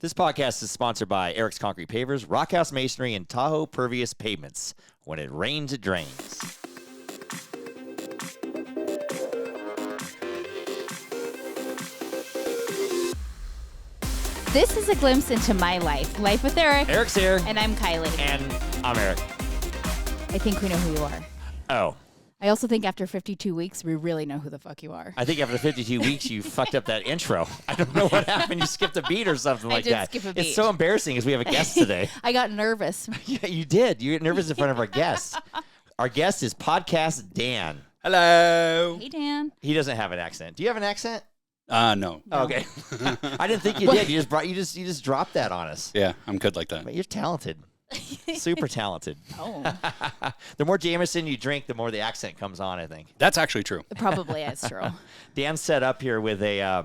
This podcast is sponsored by Eric's Concrete Pavers, Rockhouse Masonry, and Tahoe Pervious Pavements. When it rains, it drains. This is a glimpse into my life. Life with Eric. Eric's here. And I'm Kiley. And I'm Eric. I think we know who you are. Oh. I also think after 52 weeks, we really know who the fuck you are. I think after 52 weeks, you fucked up that intro. I don't know what happened. You skipped a beat or something like that. I did skip a beat. It's so embarrassing because we have a guest today. I got nervous. Yeah, you did. You get nervous in front of our guest. Our guest is Podcast Dan. Hello. Hey, Dan. He doesn't have an accent. Do you have an accent? No. Oh, okay. I didn't think you did. You just dropped that on us. Yeah, I'm good like that. But you're talented. Super talented. Oh. The more Jameson you drink, the more the accent comes on, I think. That's actually true. Probably is true. Dan's set up here with a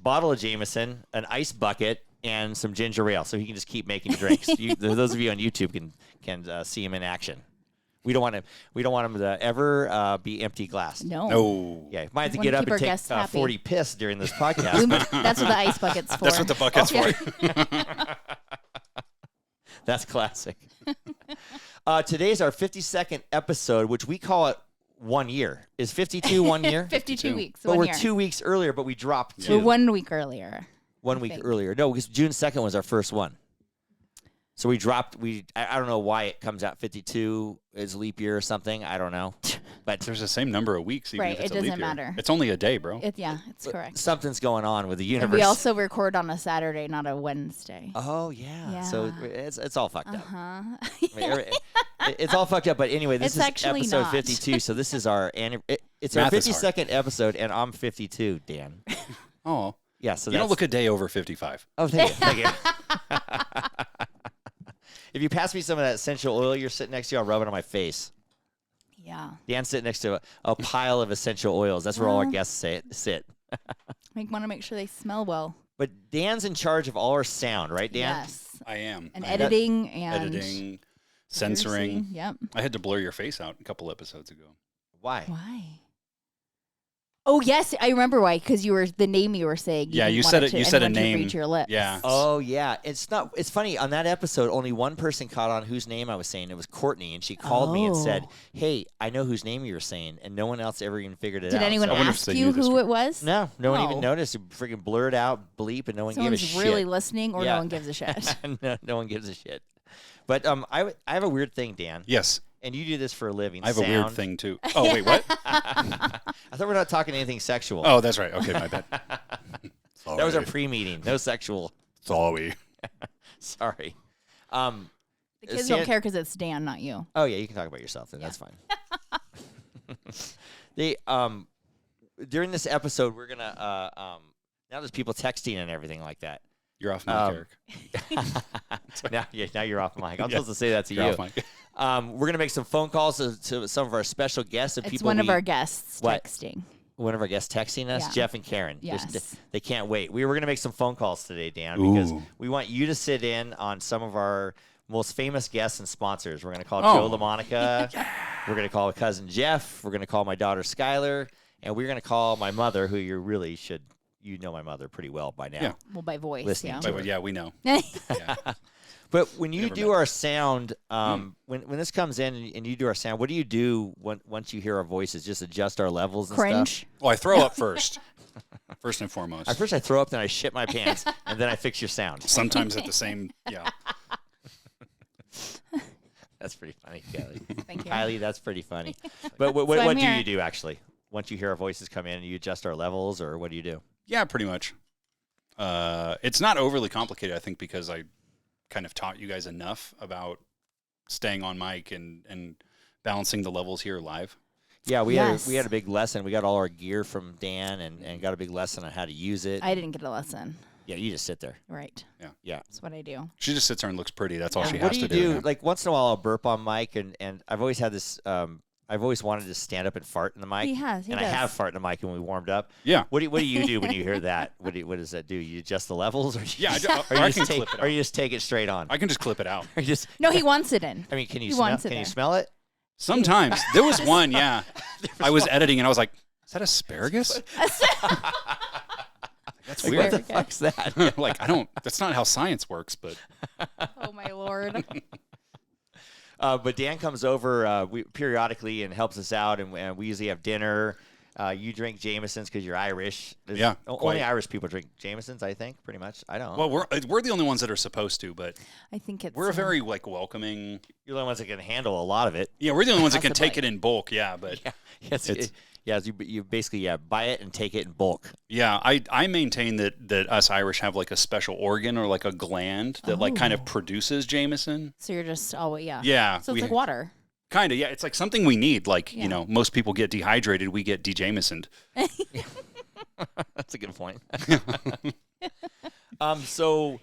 bottle of Jameson, an ice bucket, and some ginger ale, so he can just keep making drinks. Those of you on YouTube can see him in action. We don't want him to ever be empty glassed. No. No. Yeah, might have to get up and take 40 piss during this podcast. That's what the ice bucket's for. That's what the bucket's for. That's classic. Today's our 52nd episode, which we call it 1 year. Is 52 1 year? 52 weeks. But 1 we're year. 2 weeks earlier, but we dropped 2. We're 1 week earlier. 1 week earlier. No, because June 2nd was our first one. So we dropped. I don't know why it comes out 52 is leap year or something. I don't know. But There's the same number of weeks, even Right, if it's it a leap doesn't year. matter. It's only a day, bro. It's correct. something's going on with the And universe. we also record on a Saturday, not a Wednesday. Oh yeah. Yeah. So it's all fucked up. Uh-huh. It's all fucked up. But anyway, this It's is actually episode not. 52. So this is our it's our Math is hard. 52nd episode, and I'm 52, Dan. Oh. Yeah. So You don't look a day over 55. Oh, thank you. Thank you. If you pass me some of that essential oil you're sitting next to, I'll rub it on my face. Yeah. Dan's sitting next to a pile of essential oils. That's where all our guests sit. We want to make sure they smell well. But Dan's in charge of all our sound, right, Dan? Yes. I am. And I- editing and Editing, censoring. Yep. I had to blur your face out a couple episodes ago. Why? Why? Oh yes, I remember why. Because you were the name you were saying. Yeah, didn't you want said it it. to- You said a anyone to name. read your lips. Yeah. Oh, yeah. It's funny. On that episode, only one person caught on whose name I was saying. It was Courtney, and she called me and said, hey, I know whose name you were saying, and no one else ever even figured it Did out. anyone I wonder if ask they you knew this who one. it was? No one Oh. even noticed. You freaking blurred out, bleep, and no one Someone's gave a shit. really listening, or Yeah. no one gives a shit. no one gives a shit. But I have a weird thing, Dan. Yes. And you do this for a living. I have a weird sound. thing, too. Oh, wait, what? I thought we're not talking anything sexual. Oh, that's right. Okay, my bad. Sorry. That was our pre-meeting. No sexual. Sorry. Sorry. The kids don't care because it's Dan, not you. Oh yeah, you can talk about yourself then. That's fine. During this episode, we're gonna now there's people texting and everything like that. You're off mic, Eric. Now you're off mic. I'm Yeah. supposed to say that to You're you. off mic. We're gonna make some phone calls to some of our special guests and It's people. one of our guests What? texting. One of our guests texting us, Yeah. Jeff and Karen. Yes. They can't wait. We were going to make some phone calls today, Dan, because Ooh. we want you to sit in on some of our most famous guests and sponsors. We're going to call Oh. Joe LaMonica. We're going to call cousin Jeff. We're going to call my daughter Skylar. And we're going to call my mother, who you really should, you know my mother pretty well by now. Yeah. Well, by voice, Listening yeah. to Wait, yeah, we know. But when you Never do met. our sound, when this comes in and you do our sound, what do you do once you hear our voices? Just adjust our levels and stuff? Cringe. Well, I throw up first. First and foremost. At first I throw up, then I shit my pants, and then I fix your sound. Sometimes at the same, yeah. That's pretty funny, Kelly. Thank you. Kylie, that's pretty funny. But what I'm do here. you do, actually? Once you hear our voices come in, you adjust our levels, or what do you do? Yeah, pretty much. It's not overly complicated, I think, because I kind of taught you guys enough about staying on mic and balancing the levels here live. Yeah, we Yes. had a big lesson. We got all our gear from Dan and got a big lesson on how to use it. I didn't get a lesson. Yeah, you just sit there. Right. Yeah. That's what I do. She just sits there and looks pretty. That's all she What has do you to do? Yeah. Like once in a while, I'll burp on mic, and I've always had this. I've always wanted to stand up and fart in the mic. He has. He and does. I have farted in the mic when we warmed up. Yeah. What do you do when you hear that? What does that do? You adjust the levels, or you Yeah, just, I can clip it or out. you just take it straight on? I can just clip it out. Or you just, No, he wants it in. I mean, can you He smell? wants it Can you there. smell it? Sometimes. There was one, yeah. I was editing and I was like, is that asparagus? That's Like, weird. what the fuck's that? Like, that's not how science works, but Oh my lord. But Dan comes over periodically and helps us out, and we usually have dinner. You drink Jamesons because you're Irish. Yeah, Only quite. Irish people drink Jamesons, I think, pretty much. I don't. well, we're the only ones that are supposed to, but I think it's we're a very like welcoming. You're the only ones that can handle a lot of it. Yeah, we're the only ones that can Possibly. take it in bulk. Yeah, but Yes, you basically buy it and take it in bulk. yeah, I maintain that us Irish have like a special organ or like a gland that like kind of produces Jameson. so you're just always Yeah, So it's like water. Kind of, yeah. It's like something we need. Like, Yeah. most people get dehydrated. We get de-Jamesoned. That's a good point. So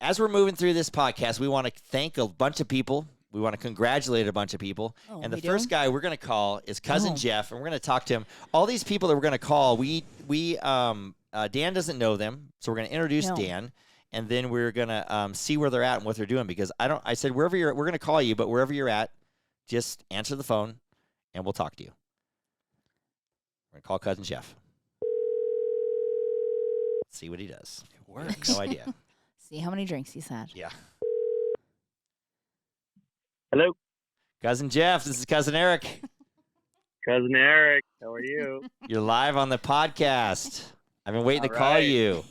as we're moving through this podcast, we want to thank a bunch of people. We want to congratulate a bunch of people. Oh, and the we do? first guy we're going to call is Cousin Oh. Jeff, and we're going to talk to him. All these people that we're going to call, Dan doesn't know them, so we're going to introduce No. Dan, and then we're going to see where they're at and what they're doing, because I said wherever we're going to call you, but wherever you're at, just answer the phone, and we'll talk to you. We're going to call Cousin Jeff. See what he does. It works. No idea. See how many drinks he's had. Yeah. Hello, Cousin Jeff, this is Cousin Eric. Cousin Eric. How are you? You're live on the podcast. I've been waiting to All call right. you.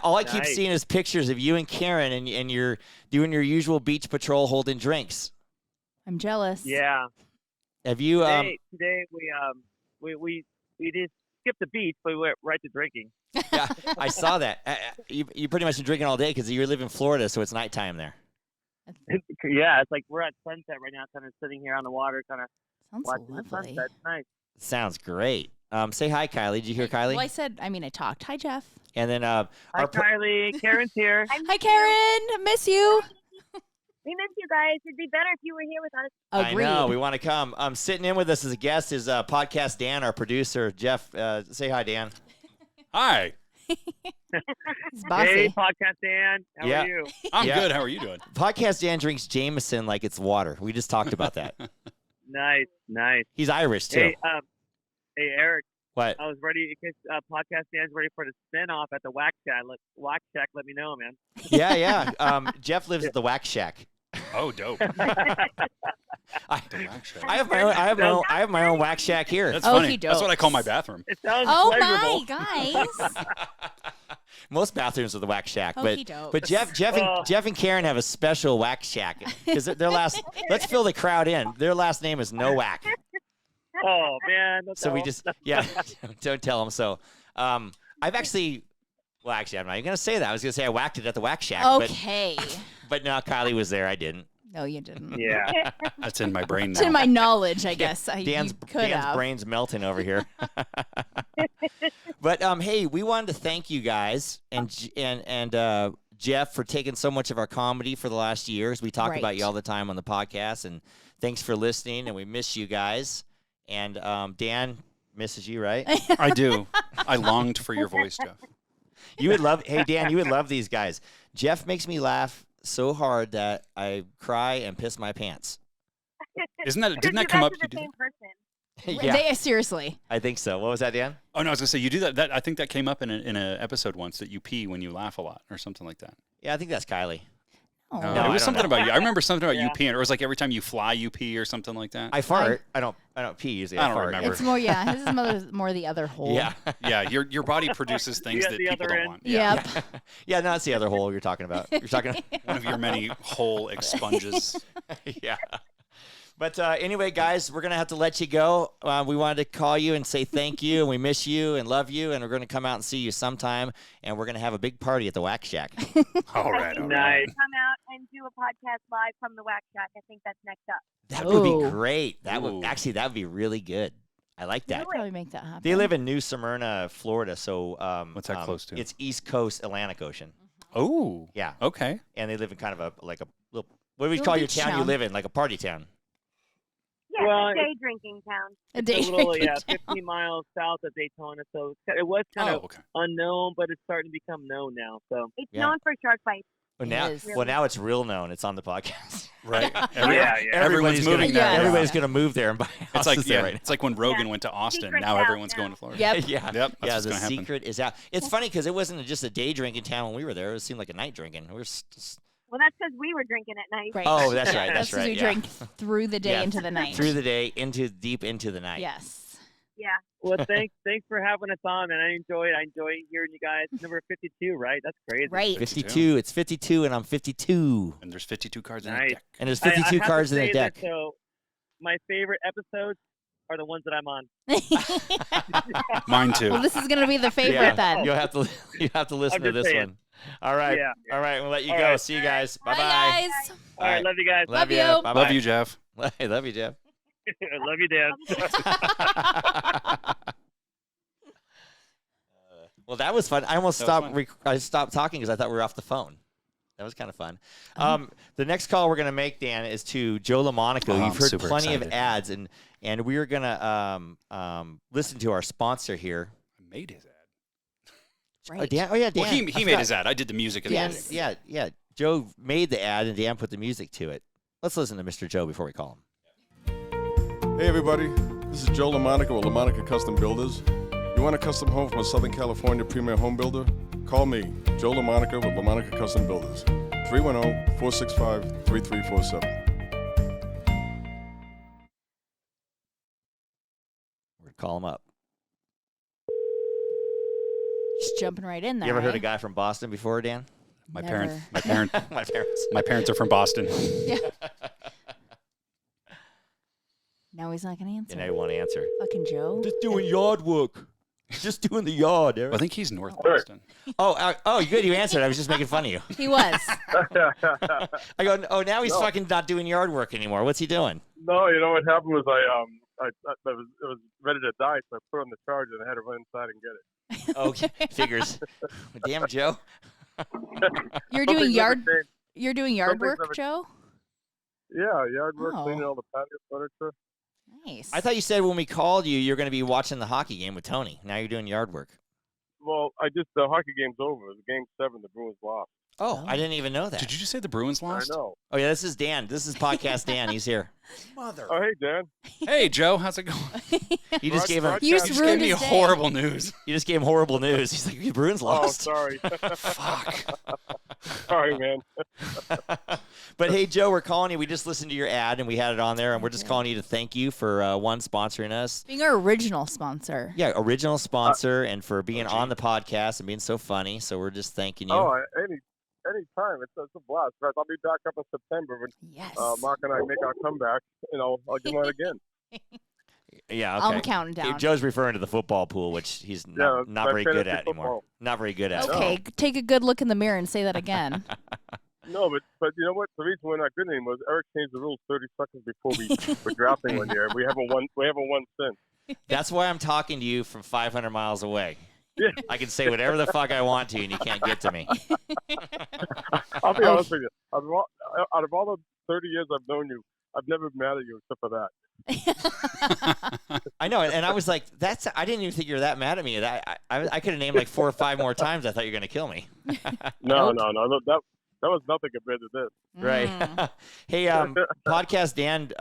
All I keep Nice. seeing is pictures of you and Karen, and you're doing your usual beach patrol holding drinks. I'm jealous. Yeah. Have you? Today we just skipped the beach, but we went right to drinking. Yeah, I saw that. You pretty much been drinking all day because you live in Florida, so it's nighttime there. Yeah, it's like we're at sunset right now, kind of sitting here on the water, kind of Sounds watching the lovely. sunset. It's nice. Sounds great. Say hi, Kylie. Did you hear Kylie? Well, I talked. Hi, Jeff. And then Hi, Kylie. Karen's here. Hi, Karen. Miss you. We miss you guys. It'd be better if you were here with us. Agreed. I know. We want to come. Sitting in with us as a guest is Podcast Dan, our producer. Jeff, say hi, Dan. Hi. He's bossy. Hey, Podcast Dan. How Yeah. are you? I'm Yeah. good. How are you doing? Podcast Dan drinks Jameson like it's water. We just talked about that. Nice, nice. He's Irish, too. Hey, Eric. What? I was ready because Podcast Dan's ready for the spin-off at the Wax Shack. Let me know, man. Yeah. Jeff lives at the Wax Shack. Oh, dope. I Actually. have my own. I have my own Wax Shack here. That's Oh, funny. he That's what I call my dopes. bathroom. It sounds Oh pleasurable. my, guys. Most bathrooms are the Wax Shack, but Okey-doke. Jeff and Karen have a special Wax Shack because their last. Let's fill the crowd in. Their last name is Nowak, Oh man. Don't so we tell just don't tell them. So I've actually. Well, actually, I'm not even gonna say that. I was gonna say I whacked it at the Wax Shack, Okay. but no, Kylie was there. I didn't. No, you didn't. Yeah. That's in my brain It's in now. my knowledge, I guess. Dan's you could have. brain's melting over here. But hey, we wanted to thank you guys and Jeff for taking so much of our comedy for the last years. We talk about Right. you all the time on the podcast, and thanks for listening. And we miss you guys. And Dan misses you, right? I do. I longed for your voice, Jeff. You would love. Hey, Dan, you would love these guys. Jeff makes me laugh so hard that I cry and piss my pants. Didn't that You come guys up? are You the did same person. Yeah, Seriously. I think so. What was that, Dan? Oh no, I was gonna say you do that. I think that came up in an episode once that you pee when you laugh a lot or something like that. Yeah, I think that's Kylie. Oh. No, No, it I was don't something know. about you. I remember something about you Yeah. peeing, or it was like every time you fly, you pee or something like that. I fart. I don't pee usually. I don't fart. remember. It's more, his is more the other hole. Yeah. Yeah, your body produces things got that the people other don't end. want. Yep. Yeah, no, that's the other hole you're talking about. You're talking. One of your many whole expunges. Yeah. But anyway, guys, we're gonna have to let you go. We wanted to call you and say thank you, and we miss you and love you, and we're gonna come out and see you sometime, and we're gonna have a big party at the Wax Shack. All right, all right. Nice. Come out and do a podcast live from the Wax Shack. I think that's next up. That would be Ooh. great. That Ooh. would that would be really good. I like that. I'd probably make that happen. They live in New Smyrna, Florida, so What's that close to? It's East Coast Atlantic Ocean. Oh, Yeah, okay. and they live in kind of a little. What do we Little call your beach town you town. live in? Like a party town. Yeah, Well, it's a day drinking town. A It's day a little, drinking yeah, town. 15 miles south of Daytona, so it was kind Oh, of okay. unknown, but it's starting to become known now. So It's Yeah. known for shark bites. Well, It now, is. now it's real known. It's on the podcast. Right. Everybody's moving gonna, there. Everybody's going to move there and buy It's houses like there right it's like when Rogan went to Austin. Secret's Now out everyone's now. going to Florida. Yep. yeah. Yep, that's Yeah, what's the gonna happen. secret is out. It's funny because it wasn't just a day drinking town when we were there. It seemed like a night drinking. We were Well, that's because we were drinking at night. Right. Oh, that's right. That's That's right. we yeah. drink through the day Yeah. into the night. Through the day, deep into the night. Yes. Yeah. Well, thanks for having us on, and I enjoy hearing you guys. Number 52, right? That's crazy. Right. 52. It's 52, and I'm 52. And there's 52 cards in Nice. the deck. And there's I 52 have cards to in the say deck. that, so my favorite episodes are the ones that I'm on. Mine too. Well, this is going to be the favorite Yeah. then. You'll have to listen I'm to just this saying. one. All right. Yeah. All right. We'll let you All go. right. See you guys. Bye Bye, bye. guys. All right, love you guys. Love you. Bye-bye. Love you, Jeff. I love you, Jeff. Love you, Dan. Well, that was fun. I almost That was stopped. I stopped talking because I thought we were off the phone. That was kind of fun. The next call we're going to make, Dan, is to Joe LaMonaco. Oh, You've I'm heard super plenty of excited. ads, and we're going to listen to our sponsor here. I made his ad. Right. Oh, Dan. Oh, yeah, Dan. Well, he made his ad. I did the music. And Dan, the Yes. yeah. Joe made the ad, and Dan put the music to it. Let's listen to Mr. Joe before we call him. Hey everybody, this is Joe LaMonaca with LaMonaca Custom Builders. You want a custom home from a Southern California premier home builder? Call me, Joe LaMonaca with LaMonaca Custom Builders, 310-465-3347. We're going to call him up. Just jumping right in there. You ever heard eh? a guy from Boston before, Dan? My Never. parents. My parents. My parents are from Boston. Yeah. Now he's not going to answer. And I won't answer. Fucking Joe. Just doing yard work. Just doing the yard, Eric. I think he's North Boston. Oh, good. You answered. I was just making fun of you. He was. I go, oh, now he's fucking not doing yard work anymore. What's he doing? No, you know what happened was I was ready to die, so I put on the charger and I had to run inside and get it. Okay, figures. Damn, Joe. You're Some doing things yard. never change. You're doing yard Some things work, never- Joe. Yeah, yard work, Oh. cleaning all the patio furniture. Nice. I thought you said when we called you, you're going to be watching the hockey game with Tony. Now you're doing yard work. Well, the hockey game's over. It was Game 7. The Bruins lost. Oh, Oh. I didn't even know that. Did you just say the Bruins lost? I know. Oh, yeah, this is Dan. This is podcast Dan. He's here. Oh, hey, Dan. Hey, Joe, how's it going? You just gave him. Broadcast- You You just just ruined gave me his day. horrible news. You just gave him horrible news. He's like, the Bruins Oh, lost. sorry. Fuck. Sorry, man. But hey, Joe, we're calling you. We just listened to your ad and we had it on there, and we're just calling you to thank you for one sponsoring us. Being our original sponsor. Yeah, original sponsor, and for being on the podcast and being so funny. So we're just thanking you. Oh, anytime. It's a blast. In fact, I'll be back up in September when Yes. Mark and I make our comeback. I'll give one again. Yeah, okay. I'm counting down. Joe's referring to the football pool, which he's Yeah, not my very good fantasy at anymore. football. Not very good at. Okay, take a good look in the mirror and say that again. No, but you know what? The reason we're not good anymore is Eric changed the rules 30 seconds before we were drafting one year. We haven't won since. That's why I'm talking to you from 500 miles away. Yeah. I can say whatever the fuck I want to, and you can't get to me. I'll be honest with you. Out of all the 30 years I've known you, I've never been mad at you except for that. I know, and I was like, I didn't even think you were that mad at me. I could have named like 4 or 5 more times. I thought you were going to kill me. No. That was nothing compared to this. Right. Mm. Hey, Podcast Dan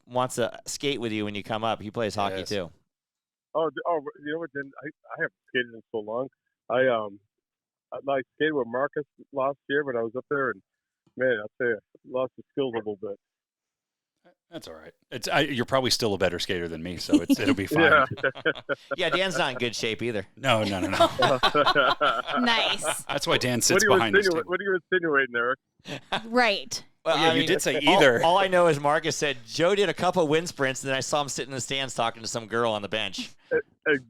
wants to skate with you when you come up. He plays hockey Yes. too. Oh, you know what? Then I haven't skated in so long. I skated with Marcus last year when I was up there, and man, I'll tell you, lost the skills a little bit. That's all right. You're probably still a better skater than me, so it'll be fine. Yeah. Yeah, Dan's not in good shape either. No. Nice. That's why Dan What sits are you behind this table. What are you insinuating, Eric? Right. Well, Oh, yeah, I you mean, did say all- either. All I know is Marcus said Joe did a couple of wind sprints, and then I saw him sitting in the stands talking to some girl on the bench.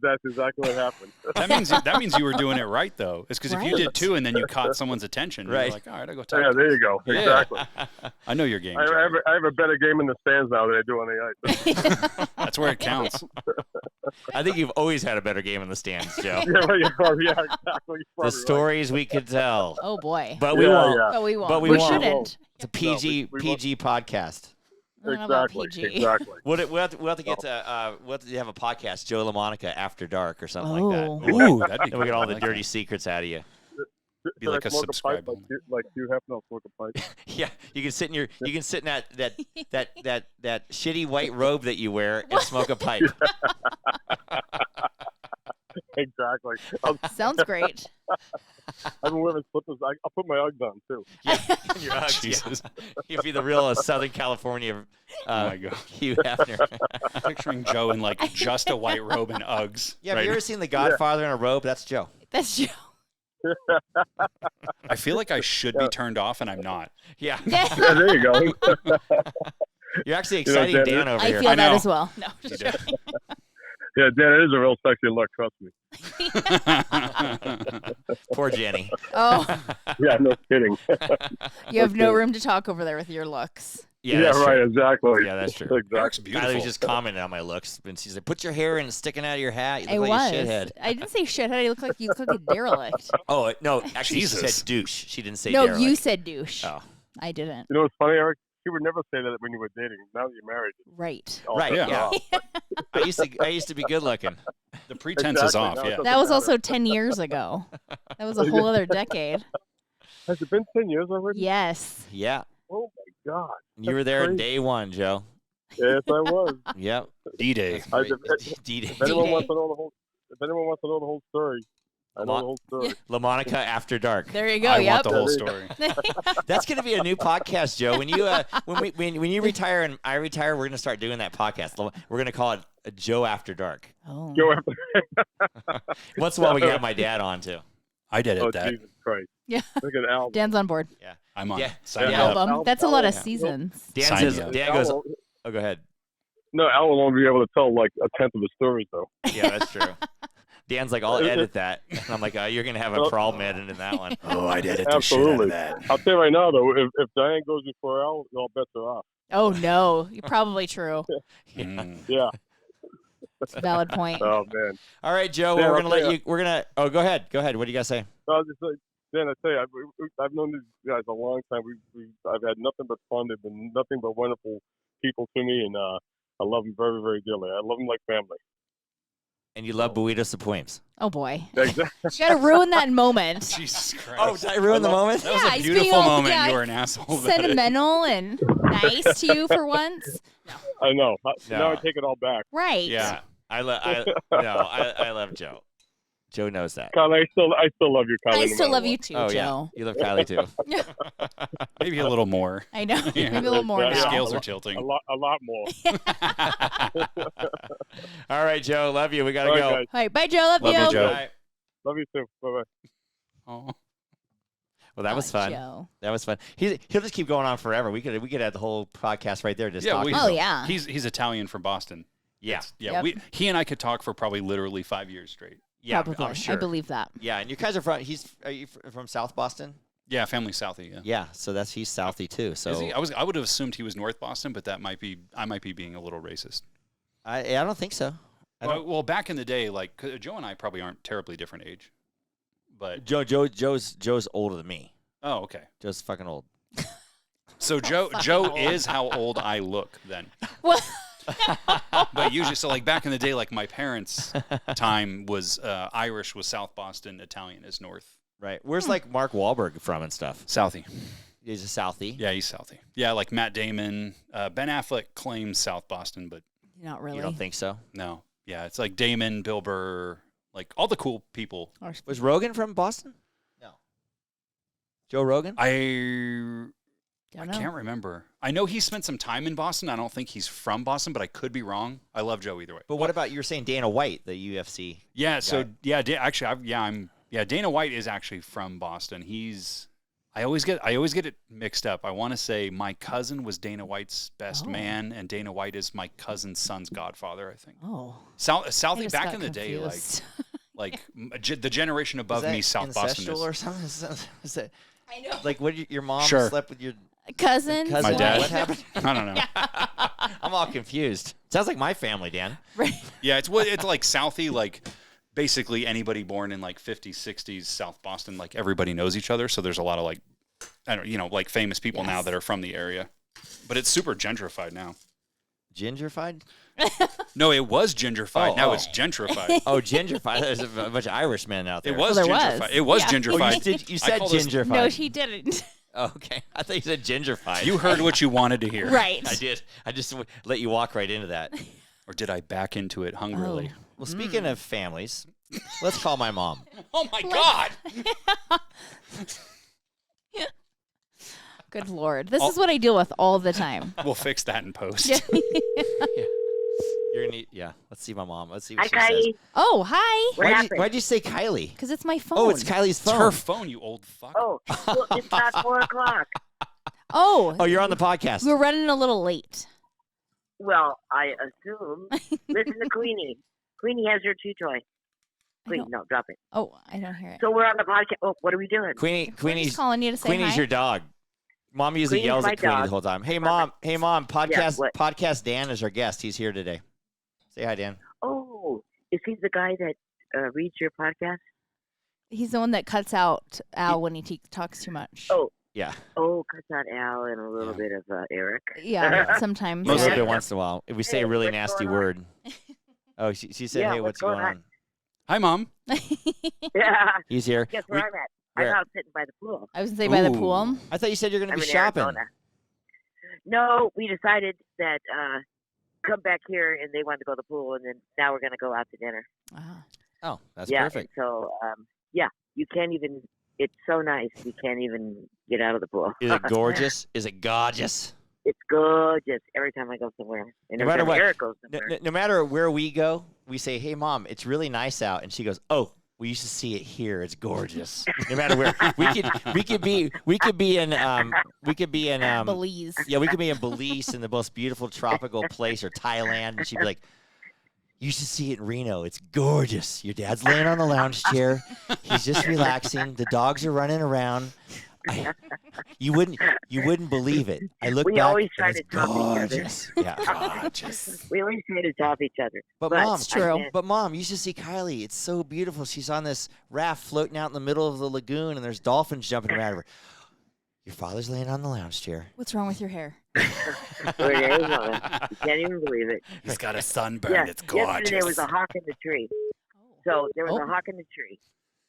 That's exactly what happened. That means you were doing it right, though. It's because if you Right. did 2 and then you caught someone's attention, Right. you're like, all right, I'll go talk. Yeah, there you go. Yeah. Exactly. I know your game. I Joe. have a better game in the stands now than I do on the ice. That's where it counts. I think you've always had a better game in the stands, Joe. Yeah, well, you're probably, yeah, exactly. You're The probably stories we could tell, Oh boy. but we Yeah, won't. yeah. But we won't. But we we won't. shouldn't. It's a PG we won't. PG podcast. I don't know about Exactly. PG. Exactly. We'll have to get to we'll have to have a podcast, Joe LaMonica After Dark or something like Oh. that. Ooh, that'd be And we get all cool. I the like dirty that. secrets out of you. Be like I a smoke subscribe pipe like Hugh Hefner? I'll smoke a pipe. Yeah, you can sit in that shitty white robe that you wear and smoke a pipe. Exactly. Sounds great. I've been wearing slippers. I'll put my Uggs on too. Yeah, your Uggs, Jesus. yeah. You'd be the real Southern California Oh my God. Hugh Hefner. Picturing Joe in like just a white robe and Uggs. Yeah, have right? you ever seen The Godfather in a robe? That's Joe. That's Joe. I feel like I should be turned off, and I'm not. Yeah. Yeah, there you go. You're actually You know, exciting Dan, Dan over I here. feel I that know. as well. No, just You do. joking. Yeah, Dan, it is a real sexy look. Trust me. Poor Jenny. Oh, Yeah, no kidding. you have no room to talk over there with your looks. Yeah, that's right. true. Exactly. Yeah, that's true. Eric's Exactly. beautiful. Kylie was just commenting on my looks, and she's like, "Put your hair in, sticking out of your hat. You I look was. like a shithead." I didn't say shithead. You look like a derelict. Oh no, actually, she Jesus. said douche. She didn't say No, derelict. you said douche. Oh, I didn't. You know what's funny, Eric? You would never say that when you were dating. Now that you're married. Right. all right. bets Yeah. are off. I used to be good looking. The pretense is Exactly. off. No, Yeah. it's That was also 10 years ago. That was a whole other decade. Has it been 10 years already? Yes. Yeah, Oh my God. you were there in crazy. day one, Joe. Yes, I was. Yep. D-Day. D-Day. If anyone D-Day. wants to know the whole, story, I know the whole story. La Monica After Dark. There you go. I Yep. want the whole story. That's going to be a new podcast, Joe. When you when you retire and I retire, we're going to start doing that podcast. We're going to call it Joe After Dark. Oh. Go after. Once in a while, we can have my dad on too. I did Oh, it. That Jesus Christ. Yeah. Look at Al. Dan's on board. I'm on. Yeah. Sign The me Yeah. up. album. That's a lot of Yeah. seasons. Dan Sign says, me up. Dan goes, Al, oh, go ahead. no, Al will only be able to tell like a tenth of the stories, though. Yeah, that's true. Dan's like, I'll edit that. And I'm like, you're going to have a problem editing that one. Oh, I did it. Absolutely. I'll tell you right now, though, if Diane goes before Al, all bets are off. Oh, no. You're probably true. Mm. Yeah. It's a valid point. Oh, man. All right, Joe, Yeah, we're going to I'll let tell you, we're going to, oh, go ahead. Go ahead. What do you guys say? I was just like, Dan, I tell you, I've known these guys a long time. I've had nothing but fun. They've been nothing but wonderful people to me, and I love them very, very dearly. I love them like family. And you love Burrito Supremes. Oh, boy. Exactly. You got to ruin that moment. Jesus Christ. Oh, did I ruin the moment? that was Yeah, a he's being beautiful all- moment. yeah, You were an asshole. about it. Sentimental and nice to you for once. I know. No. Now I take it all back. Right. Yeah. I love Joe. Joe knows that. Kylie, I still love you, Kylie. I no still matter love what. you too, Oh, Joe. yeah. You love Kylie, too. Maybe a little more. I know. Yeah. Maybe a little more Yeah, now. yeah. Scales are A tilting. lot more. All right, Joe. Love you. We got to All right, go. guys. All right. Bye, Joe. Love, Love you, Joe. All right. Love you too. Bye bye. Oh. Well, that was fun. Joe. That was fun. He'll just keep going on forever. We could have the whole podcast right there just Yeah, talking. Oh, yeah. He's Italian from Boston. Yeah. Yeah. Yep. He and I could talk for probably literally 5 years straight. Yeah, Probably. I'm sure. I believe that. Yeah, and you guys are from. Are you from South Boston? Yeah, family Southie. Yeah. Yeah, so he's Southie too. So Is he? I would have assumed he was North Boston, but I might be being a little racist. I don't think so. Well, back in the day, like 'cause Joe and I probably aren't terribly different age, but Joe's older than me. oh, okay. Joe's fucking old. So Joe is how old I look then. Well, But usually, so like back in the day, like my parents' time was Irish was South Boston, Italian is North. Right. Where's like Mark Wahlberg from and stuff? Southie. He's a Southie. Yeah, he's Southie. Yeah, like Matt Damon. Ben Affleck claims South Boston, but not really. You don't think so? no. Yeah, it's like Damon, Bill Burr, like all the cool people. Was Rogan from Boston? No. Joe Rogan? I Don't know. can't remember. I know he spent some time in Boston. I don't think he's from Boston, but I could be wrong. I love Joe either way. But what about you were saying Dana White, the UFC? Yeah. So guy? yeah, actually, Dana White is actually from Boston. I always get it mixed up. I want to say my cousin was Dana White's best Oh. man, and Dana White is my cousin's son's godfather. I think. Oh. Southie I just back got in the day, confused. like the generation above me, South Boston ancestral or is. something? Is it I know. like what? Your mom Sure. slept with your Cousins. cousin? My dad. What happened? I don't know. I'm all confused. Sounds like my family, Dan. Right. Yeah, it's like Southie, like basically anybody born in like 50s, 60s South Boston, like everybody knows each other. So there's a lot of like, I don't, like famous people now Yes. that are from the area, but it's super gentrified now. Gingerfied? No, it was gingerfied. Oh, now oh. it's gentrified. Oh, gingerfied. There's a bunch of Irishmen out there. It was Well, there gentrified. was. It was Yeah. gentrified. You said call this- gingerfied. No, she didn't. Oh, okay. I thought you said gingerfied. You heard what you wanted to hear. Right. I did. I just let you walk right into that. Or did I back into it hungrily? Well, speaking of families, let's call my mom. Oh my God! Good Lord. This is what I deal with all the time. We'll fix that in post. Yeah. You're gonna need, let's see my mom. Let's see what Hi, she says. Kylie. Oh, hi. What happened? Why'd you say Kylie? Because it's my phone. Oh, it's Kylie's It's phone. her phone, you old fuck. Oh, well, it's not 4 o'clock. Oh, Oh, you're on the podcast. we're running a little late. Well, I assume. Listen to Queenie. Queenie has her chew toy. Wait, don't- no, drop it. Oh, I don't hear it. So we're on the podcast. Oh, what are we doing? We're just Queenie's calling you to say Queenie's hi. your dog. Mom usually Queenie's yells my at Queenie dog. the whole time. Hey mom, podcast what? podcast Dan is our guest. He's here today. Say hi, Dan. Oh, is he the guy that reads your podcast? He's the one that cuts out Al when he talks too much. Oh. Yeah. Oh, cuts out Al and a little bit of Eric. Yeah, sometimes. A little Yeah. bit once in a while. If we say a really what's nasty going on? word. Oh, she said, Yeah, hey, what's going on? Hi, Mom. Yeah. He's here. Guess where I'm at? where? I'm out sitting by the pool. I was going to say by the Ooh. pool. I thought you said you're going to I'm be in shopping. Arizona. No, we decided that come back here and they wanted to go to the pool, and then now we're going to go out to dinner. Ah. Oh, that's yeah, perfect. and so, you can't even, it's so nice, you can't even get out of the pool. Is it gorgeous? Is it gorgeous? It's gorgeous every time I go somewhere. And No every matter time what- Eric goes No, somewhere. no matter where we go, we say, "Hey, Mom, it's really nice out," and she goes, "Oh, we used to see it here. It's gorgeous." No matter where we could be in Belize. yeah, we could be in Belize in the most beautiful tropical place or Thailand, and she'd be like, "You should see it in Reno. It's gorgeous. Your dad's laying on the lounge chair. He's just relaxing. The dogs are running around. You wouldn't believe it. I look We back. always and try it's to top each other. gorgeous. Yeah, gorgeous. We always try to top each other. But But Mom, It's true. But Mom, you should see Kylie. It's so beautiful. She's on this raft floating out in the middle of the lagoon, and there's dolphins jumping around her. Your father's laying on the lounge chair. What's wrong with your hair? We're in Arizona. You can't even believe it. He's got a sunburn. Yeah, It's gorgeous. yesterday there was a hawk in the tree. So there was Oh. a hawk in the tree.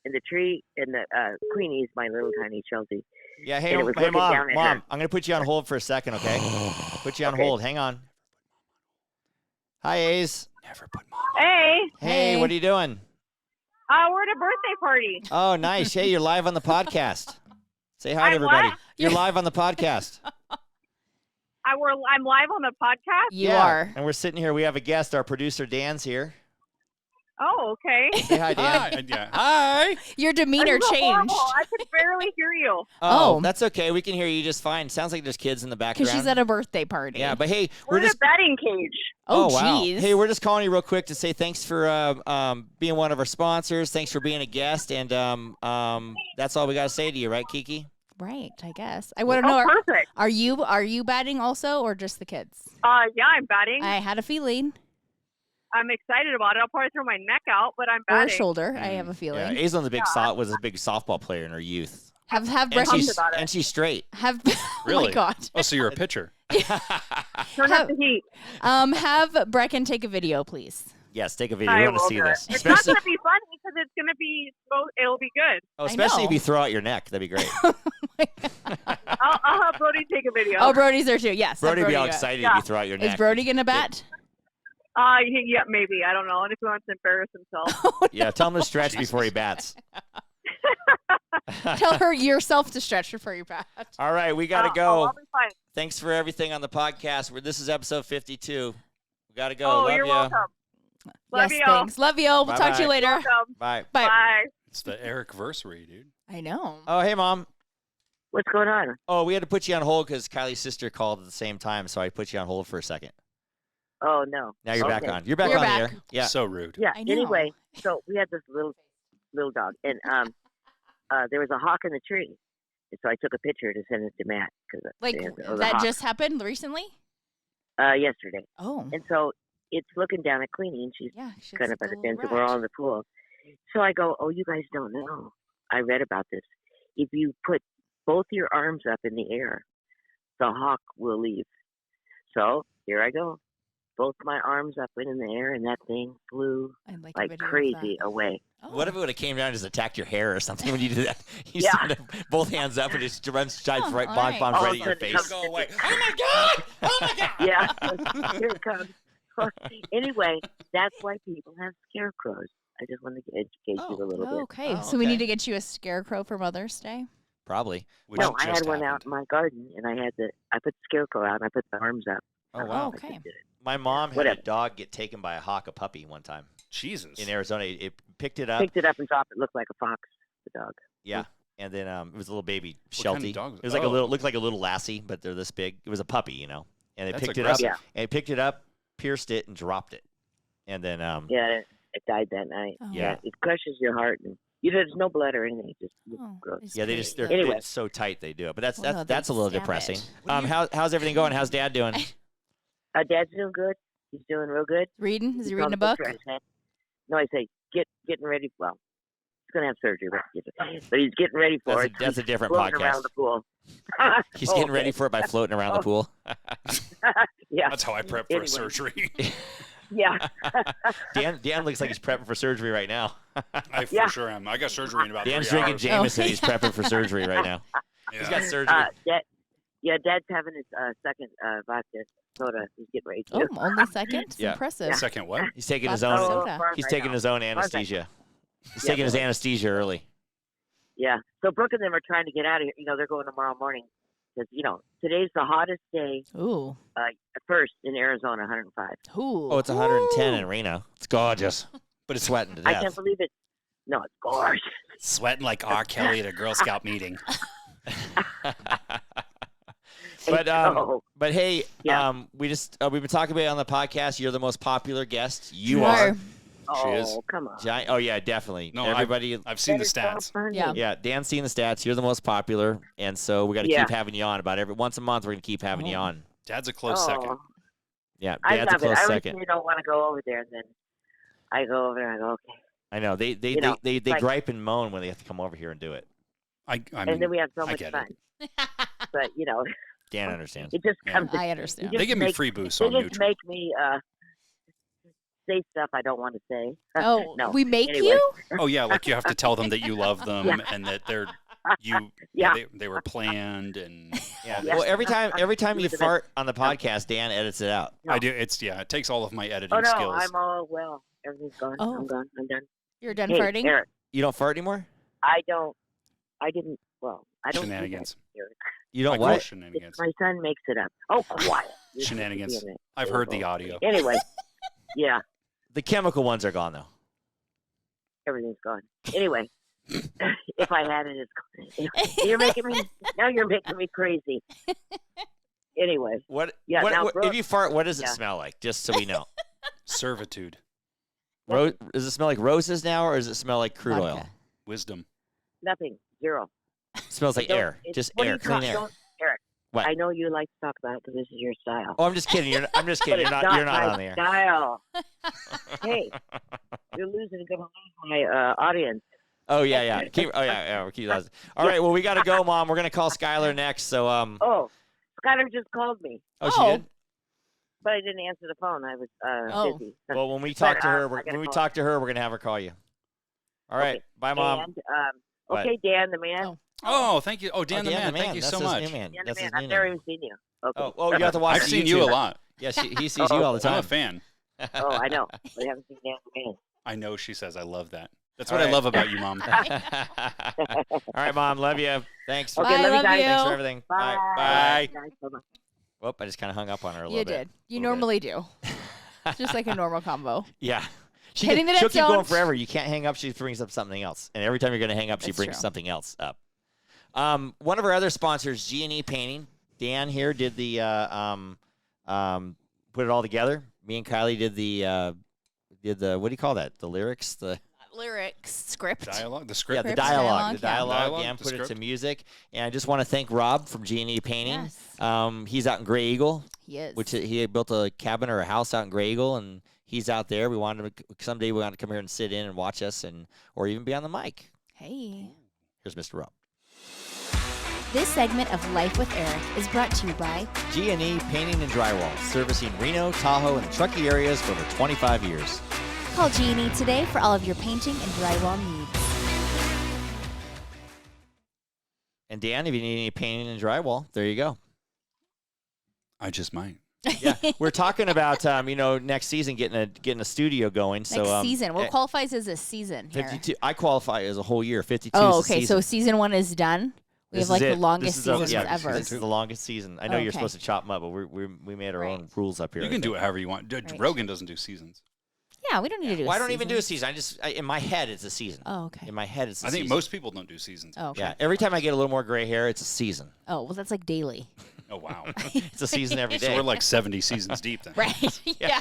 And the tree, and the Queenie's my little tiny Chelsea. Yeah, hey, And it was hey, looking Mom, down at Mom, her. I'm gonna put you on hold for a second, okay? Put you on Okay. hold. Hang on. Hi, Ace. Never put Mom. Hey, Hey, Hey. what are you doing? we're at a birthday party. Oh, nice. Hey, you're live on the podcast. Say hi to I'm everybody. what? You're live on the podcast. I'm live on the podcast. You Yeah, are. And we're sitting here. We have a guest. Our producer Dan's here. Oh, okay. Say hi, Dan. Hi. Yeah. Hi. Your demeanor This is changed. horrible. I could barely hear you. Oh. That's okay. We can hear you just fine. Sounds like there's kids in the background. Because she's at a birthday party. Yeah, but hey, We're we're in just a batting cage. Oh, wow. jeez. Hey, we're just calling you real quick to say thanks for being one of our sponsors. Thanks for being a guest, and that's all we got to say to you, right, Kiki? Right, I guess. I want to know, Oh, perfect. are you batting also or just the kids? Yeah, I'm batting. I had a feeling. I'm excited about it. I'll probably throw my neck out, but I'm Or a batting. shoulder, I have a feeling. Yeah, Aislinn was a big softball player in her youth, Have and Brecken, she's about it. and she's straight. have oh my Really? god. Oh, so you're a pitcher. Turn up the heat. Have Brecken take a video, please. Yes, take a video. I We want to will see do this, it. It's not especially going to be funny because it's going to be. It'll be good. especially if know. you throw out your neck. That'd be great. I'll have Brody take a video. Oh, Brody's there too. Yes. have Brody would be all do it. excited Yeah. if you throw out your Is neck. Brody gonna bat? Yeah, maybe. I don't know. And if he wants to embarrass himself. Yeah, tell him to stretch before he bats. Tell her yourself to stretch before you bat. All right, we got to Oh, go. I'll be fine. Thanks for everything on the podcast. This is episode 52. We got to go. Oh, Love you're ya. welcome. Love yes, you. thanks. Love you. We'll talk to you Bye-bye. later. Welcome. Bye. Bye. Bye. It's the Eric versary, dude. I know. Oh, hey, Mom. What's going on? Oh, we had to put you on hold because Kylie's sister called at the same time, so I put you on hold for a second. Oh, no. Now you're back Okay. on. You're back You're on back. the air. Yeah. So rude. Yeah, I know. anyway, so we had this little dog, and there was a hawk in the tree. And so I took a picture to send it to Matt. Like that just happened recently? yesterday. Oh. And so it's looking down at Queenie, and she's Yeah. She's kind of a by the little fence, and we're all rat. in the pool. So I go, oh, you guys don't know. I read about this. If you put both your arms up in the air, the hawk will leave. So here I go. both my arms up in the air, and that thing flew I'd like a like video of crazy that. away. Oh. What if it would have came down and just attacked your hair or something when you did that? You Yeah. stand up, both hands up and just runs shines Oh, right, all bombs right. bombs All right of at a your sudden it face. comes- Go away. Oh my god! Oh my god! Yeah, here it comes. Anyway, that's why people have scarecrows. I just wanted to educate you a little bit. Okay, Oh, so we okay. need to get you a scarecrow for Mother's Day. Probably. Which No, I just had one out happened. in my garden, and I put the scarecrow out, and I put the arms up. Oh wow. Oh, okay. I just did it. My mom had a Whatever. dog get taken by a hawk, a puppy, one time Jesus. in Arizona. It picked it up. Picked it up and dropped it. Looked like a fox, the dog. Yeah. And then it was a little baby What Sheltie. kind of dog was it? It was like a Oh. little, looked like a little lassie, but they're this big. It was a puppy, you know. And they That's picked it up. aggressive. Yeah. And it picked it up, pierced it, and dropped it. And then Yeah, it died that night. Oh. Yeah. It crushes your heart, and there's no blood or anything. Just Oh, gross. it's yeah, they great. just they're Anyway. it's so tight they do it. But that's Well, no, that's they a little stab depressing. it. How's everything going? How's Dad doing? Dad's doing good. He's doing real good. Reading? Is he He's reading on a book? picture I sent. No, I say getting ready. Well, he's gonna have surgery, but he's getting ready for it. That's a He's different floating podcast. around the pool. He's Oh, getting ready okay. for it by floating around the Oh. pool. Yeah, That's how I prep for Anyway. a surgery. yeah. Dan looks like he's prepping for surgery right now. I for Yeah. sure am. I got surgery in about Dan's 3 drinking hours. Jameson. Oh. He's prepping for surgery right now. Yeah. He's got surgery. Dad's having his second vodka soda. He's getting ready to. Oh, only second? It's Yeah. impressive. Second what? He's taking his Vodka own. soda. far as He's I taking know. his own Far as I anesthesia. He's Yeah, taking his boy. anesthesia early. Yeah. So Brooke and them are trying to get out of here. They're going tomorrow morning because today's the hottest day Ooh. first in Arizona, 105. Ooh. Oh, it's 110 Ooh. in Reno. It's gorgeous, but it's sweating to I death. can't believe it. No, it's gorgeous. Sweating like R. Kelly at a Girl Scout meeting. But hey, Yeah. we've been talking about it on the podcast. You're the most popular guest. You You are. are. She is. Oh, come on. Giant. Oh yeah, definitely. No, Everybody. I've seen That the is so stats. funny. Yeah. Yeah, Dan's seen the stats. You're the most popular, and so we got to Yeah. keep having you on about every once a month. We're gonna keep having you Oh. on. Dad's a close second. Oh, Yeah, I Dad's a love it. close I second. really don't want to go over there, and then I go over there and I go, okay. I know they You know, they like- gripe and moan when they have to come over here and do it. I mean, And then we have so I much get fun. it. But, Dan understands. it just Yeah. comes. I understand. You They just give me make- free boost, so They I'm just neutral. make me say stuff I don't want to say. Oh, no. we make Anyway. you? Oh yeah, like you have to tell them that you love them Yeah. and that they're Yeah. they were planned and Yeah. Yeah. Well, every time You you were the fart on the podcast, Dan edits it out. No. I do. It's it takes all of my editing Oh no, skills. I'm all well. Everything's gone. Oh. I'm gone. I'm done. You're done Hey, farting? Eric, You don't fart anymore. I didn't. Well, I don't. do that, Shenanigans. Eric. You don't I call what? it shenanigans. My son makes it up. Oh, quiet. You're Shenanigans. supposed to be in it. I've heard the audio. Anyway, yeah, The chemical ones are gone though. everything's gone. Anyway, if I had it, it's gone. You're making me crazy. Anyway, What? Yeah, now, if Brooke- you fart, what does it Yeah. smell like? Just so we know. Servitude, Does it smell like roses now, or does it smell like crude oil? Vodka. wisdom. nothing. Zero. It smells like Don't- air. it's- Just what are air, you clean talking- air. don't- Eric, What? I know you like to talk about it because this is your style. Oh, I'm just kidding. I'm just But kidding. it's You're not my on the air. style. Hey, you're losing. You're gonna lose my audience. Oh yeah. We'll keep that. All right. Well, we got to go, Mom. We're gonna call Skylar next. So Oh, Skylar just called me, she Oh. did. but I didn't answer the phone. I was Oh. busy. Well, when we talk to But, her, I gotta when we call talk to her, we're gonna have her call you. All right. Okay. Bye, Mom. And, What? okay, Dan the man. Oh. Oh, thank you. Oh, Dan the Dan man. Thank you That's so his much. new man. Dan the That's his man. new I've never name. even seen you. Okay. Oh, you have to watch. I've the seen you a YouTube. lot. Yeah, he sees you all the I'm a time. fan. Oh, I know. But I haven't seen Dan the man. I know she says I love that. That's All what I right. love about you, Mom. All right, Mom. Love you. Thanks. Okay, Bye, love you love guys. you. Thanks for everything. Bye. Bye. Bye. Whoop! I just kind of hung up on her a little You bit. did. You Little bit. normally do. Just like a normal combo. Yeah. Hitting the she'll net keep going zone. forever. You can't hang up. She brings up something else. And every time you're going to hang up, she That's brings true. something else up. One of our other sponsors, G&E Painting. Dan here did the put it all together. Me and Kylie did the what do you call that? The lyrics? The Lyrics, script. Dialogue, the yeah, script. the Script, dialogue. The dialogue, yeah. dialogue. Dialogue, Dan the put it to script. music. And I just want to thank Rob from G&E Painting. Yes. He's out in Gray Eagle. He is. Which he built a cabin or a house out in Gray Eagle, and he's out there. We wanted him someday. We want to come here and sit in and watch us, or even be on the mic. Hey. Here's Mr. Rob. This segment of Life with Eric is brought to you by G&E Painting and Drywall, servicing Reno, Tahoe, and the Truckee areas for over 25 years. Call G&E today for all of your painting and drywall needs. And Dan, if you need any painting and drywall, there you go. I just might. Yeah, we're talking about next season getting a studio going. Next season, what qualifies as a season here? 52. I qualify as a whole year. 52. Oh, is the okay. season. So season 1 is done. We have like the longest seasons ever. This is the longest season. I know you're supposed to chop them up, but we made our own rules up here. You can do it however you want. Rogan doesn't do seasons. Yeah, we don't need to do. Well, I don't even do a season. In my head, it's a season. Oh, okay. In my head, it's. I think most people don't do seasons. Oh, okay. Yeah. Every time I get a little more gray hair, it's a season. Oh, well, that's like daily. Oh wow. It's a season every day. So we're like 70 seasons deep then. Right. Yeah.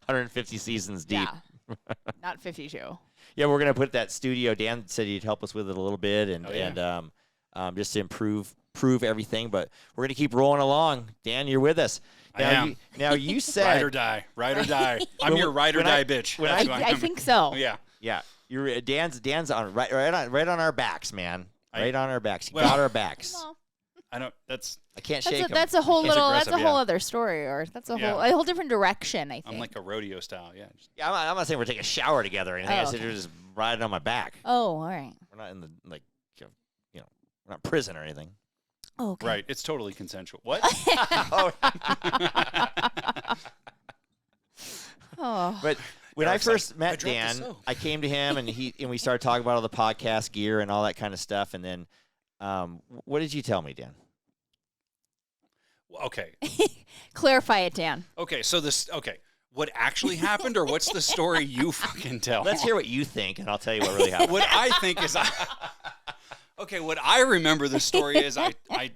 150 seasons deep. Yeah. Not 52. Yeah, we're gonna put that studio. Dan said he'd help us with it a little bit, and just to improve everything. But we're gonna keep rolling along. Dan, you're with us. Now you said ride or die, ride or die. I'm your ride or die bitch. I think so. Yeah. Yeah. You're Dan's on right on our backs, man. Right on our backs. You Well, got our backs. Well, I can't shake him. that's a whole He's little. aggressive, That's a whole other story, or that's a whole different direction. I think. I'm like a rodeo style. Yeah. Yeah, I'm not saying we're taking a shower together or anything. Oh, I said you're just riding on my back. Oh, all right. We're not in the we're not prison or anything. Oh, okay. Right. It's totally consensual. What? Oh. But when Eric's I first like, met "I dropped the Dan, soap." I came to him and we started talking about all the podcast gear and all that kind of stuff. And then, what did you tell me, Dan? Okay. Clarify it, Dan. Okay. So what actually happened, or what's the story you fucking tell? Let's hear what you think, and I'll tell you what really happened. What I think is, okay. What I remember the story is, I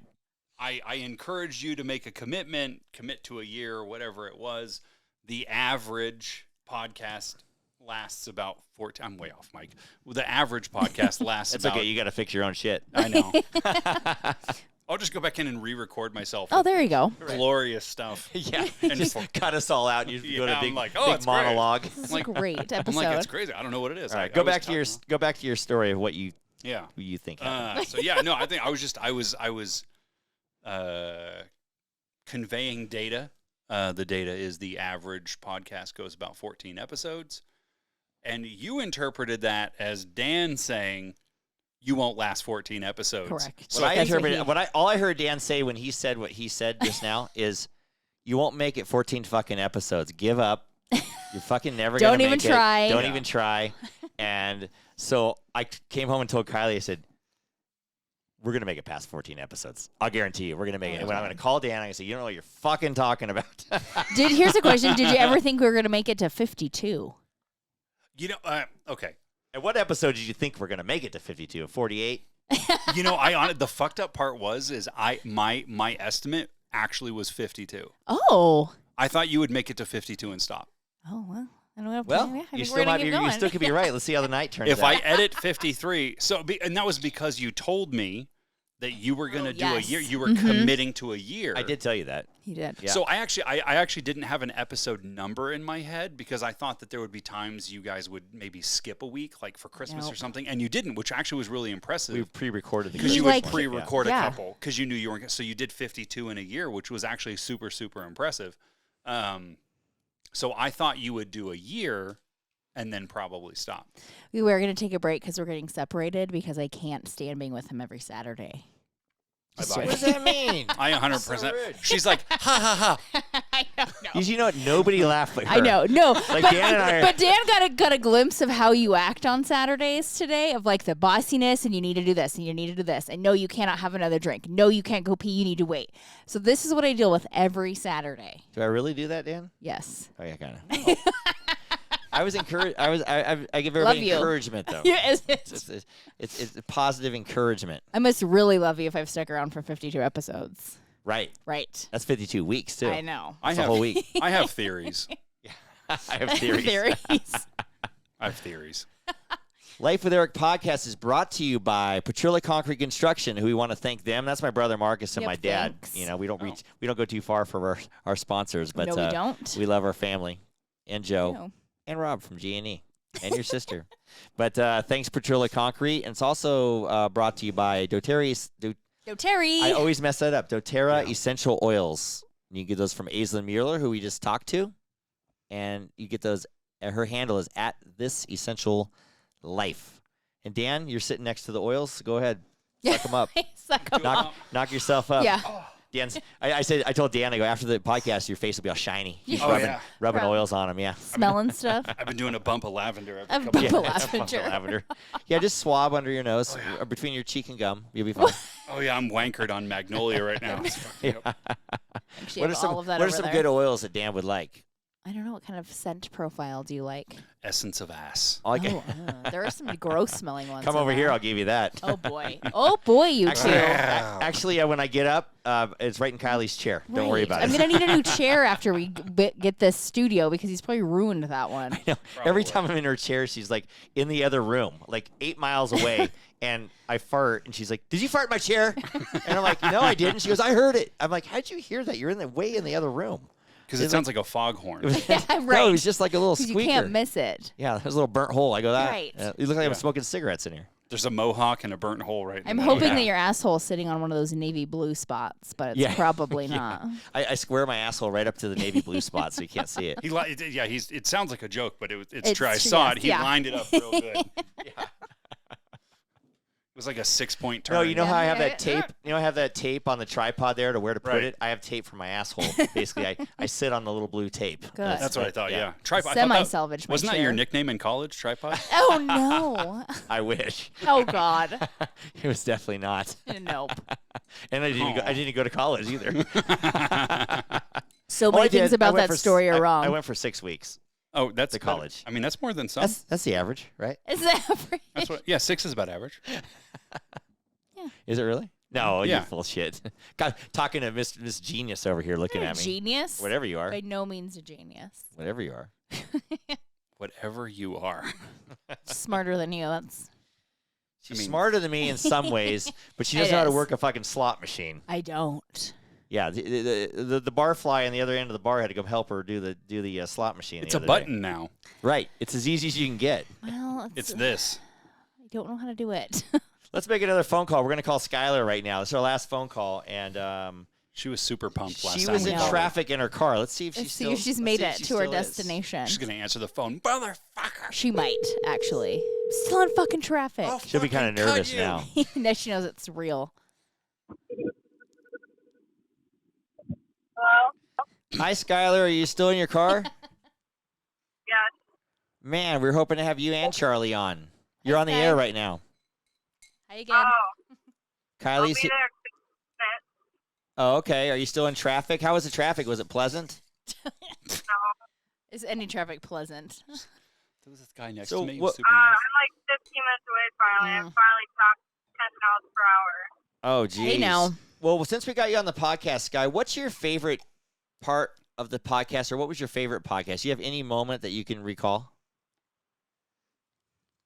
encouraged you to make a commit to a year or whatever it was. The average podcast lasts about 14. I'm way off, Mike. The average podcast lasts It's about. okay. You got to fix your own shit. I know. I'll just go back in and re-record myself. Oh, there you go. Glorious stuff. Yeah, And just for- cut us all out. And you go to a I'm big, like, oh, big it's great. monologue. This is like- a great episode. I'm like, it's crazy. I don't know what it is. All right, I go was back to your story of what you Yeah. who you think happened. So yeah, no, I think I was conveying data. The data is the average podcast goes about 14 episodes, and you interpreted that as Dan saying you won't last 14 episodes. Correct. So I interpreted all I heard Dan say when he said what he said just now is, "You won't make it 14 fucking episodes. Give up. You're fucking never gonna Don't even make it. try. Don't even try." And so I came home and told Kiley, I said, "We're gonna make it past 14 episodes. I'll guarantee you, we're gonna make it." And when I'm gonna call Dan, I'm gonna say, "You don't know what you're fucking talking about." Here's a question. Did you ever think we were going to make it to 52? You know, okay. And what episode did you think we're gonna make it to 52? 48? You know, the fucked up part is my estimate actually was 52. Oh. I thought you would make it to 52 and stop. Oh, well. I don't know. Well, I you think still we're gonna might keep be. You going. still could be right. Let's see how the night turns If out. I edit 53, and that was because you told me that you were going to do yes. a year. You were committing to a year. I did tell you that. He did. Yeah. So I actually didn't have an episode number in my head because I thought that there would be times you guys would maybe skip a week, like for Christmas or something, and you didn't, which actually was really impressive. We pre-recorded the because you like- would pre-record a Yeah. couple because you knew you weren't. So you did 52 in a year, which was actually super, super impressive. So I thought you would do a year and then probably stop. We were going to take a break because we're getting separated because I can't stand being with him every Saturday. What does that mean? I 100%. She's like, ha ha ha. I don't know. You know what? Nobody laughed but her. I know, no. Like but, Dan and I are- but Dan got a glimpse of how you act on Saturdays today, of like the bossiness, and you need to do this, and you need to do this, and no, you cannot have another drink. No, you can't go pee. You need to wait. So this is what I deal with every Saturday. Do I really do that, Dan? Yes. Oh yeah, kind of. I was encouraged. I give everybody Love you. encouragement though. Yes. It's a positive encouragement. I must really love you if I've stuck around for 52 episodes. Right. Right. That's 52 weeks too. I know. That's a whole week. I have theories. I have theories. I have theories. Life with Eric podcast is brought to you by Petrilla Concrete Construction, who we want to thank them. That's my brother Marcus and Yep, my dad. thanks. You know, we don't go too far for our sponsors, but No, we don't. we love our family and Joe No. and Rob from G&E. And your sister. But thanks, Petrilla Concrete. And it's also brought to you by doTERRA. doTERRA. I always mess that up. doTERRA Essential Oils. You get those from Aislinn Mueller, who we just talked to. And you get those. Her handle is @ThisEssentialLife. And Dan, you're sitting next to the oils. Go ahead. Suck them up. Suck 'em up. Knock yourself up. Yeah. Dan's, I told Dan, I go, after the podcast, your face will be all shiny. He's yeah. rubbing oils on him, yeah. Smelling stuff. I've been doing a bump of lavender every A couple bump of of days. lavender. Lavender. Yeah, just swab under your nose, or between your cheek and gum. You'll be fine. Oh, yeah, I'm wankered on Magnolia right now. Actually, What have are some, all of that what are over some there. good oils that Dan would like? I don't know, what kind of scent profile do you like? Essence of ass. There are some gross smelling ones. Come in over there. here, I'll give you that. Oh boy. Oh boy, you two. Actually, when I get up, it's right in Kiley's chair. Don't worry about I'm it. gonna need a new chair after we get this studio because he's probably ruined that one. I know. Every time I'm in her chair, she's like in the other room, like 8 miles away, and I fart, and she's like, "Did you fart in my chair?" And I'm like, "No, I didn't." She goes, "I heard it." I'm like, "How'd you hear that? You're way in the other room." Because it sounds like a foghorn. Yeah, right. No, it was just like a little 'Cause squeaker. you can't miss it. Yeah, there's a little burnt hole. I go, that. Right. You look like I'm smoking cigarettes in here. There's a mohawk and a burnt hole right I'm now. hoping that your asshole's sitting on one of those navy blue spots, but it's Yeah. probably not. I square my asshole right up to the navy blue spot so you can't see it. It sounds like a joke, but it's It's true. I true, saw yes, it. He yeah. lined it up real good. It was like a 6-point turn. No, you know how I have Yeah. that tape? You know, I have that tape on the tripod there to where to put Right. it. I have tape for my asshole. Basically, I sit on the little blue tape. Good. That's what I thought, yeah. Tripod. I thought Semi-salvage my Wasn't that your chair. nickname in college, Tripod? Oh no. I wish. Oh God. It was definitely not. Nope. And I didn't go to college either. So Oh, many I did. things I about went that for story are I wrong. went for 6 weeks. Oh, that's To better. college. I mean, that's more than some. That's the average, right? Is that average? That's what. Yeah, 6 is about average. Is it really? No, Yeah. you're full of shit. God, talking to Miss Genius over here looking You're a at me. genius. Whatever you are. By no means a genius. Whatever you are. Whatever you are. Smarter than you. That's. She's smarter than me in some ways, but she doesn't It know how to is. work a fucking slot machine. I don't. Yeah, the bar fly on the other end of the bar had to come help her do the slot machine. It's the a other button day. now. Right. It's as easy as you can get. Well, It's this. I don't know how to do it. Let's make another phone call. We're gonna call Skylar right now. This is our last phone call, and She was super pumped last she time. was we in called her. traffic in her car. Let's see if Let's she's see if she's made it to her destination. She's going to answer the phone. Motherfucker. She might actually. Still in fucking traffic. I'll She'll be kind fucking of cut nervous you. now. Now she knows it's real. Hello? Hi, Skylar. Are you still in your car? Yes. Man, we're hoping to have you and Charlie on. You're on the Sky. air right now. Hi again. Oh, I'll Kylie's. be there in 6 minutes. Oh, okay. Are you still in traffic? How was the traffic? Was it pleasant? Is any traffic pleasant? There was this guy next So to me. He what- was super I'm nice. like 15 minutes away finally. Mm. I'm finally talked 10 miles per hour. Oh, geez. Hey, now. Well, since we got you on the podcast, Sky, what's your favorite part of the podcast, or what was your favorite podcast? Do you have any moment that you can recall?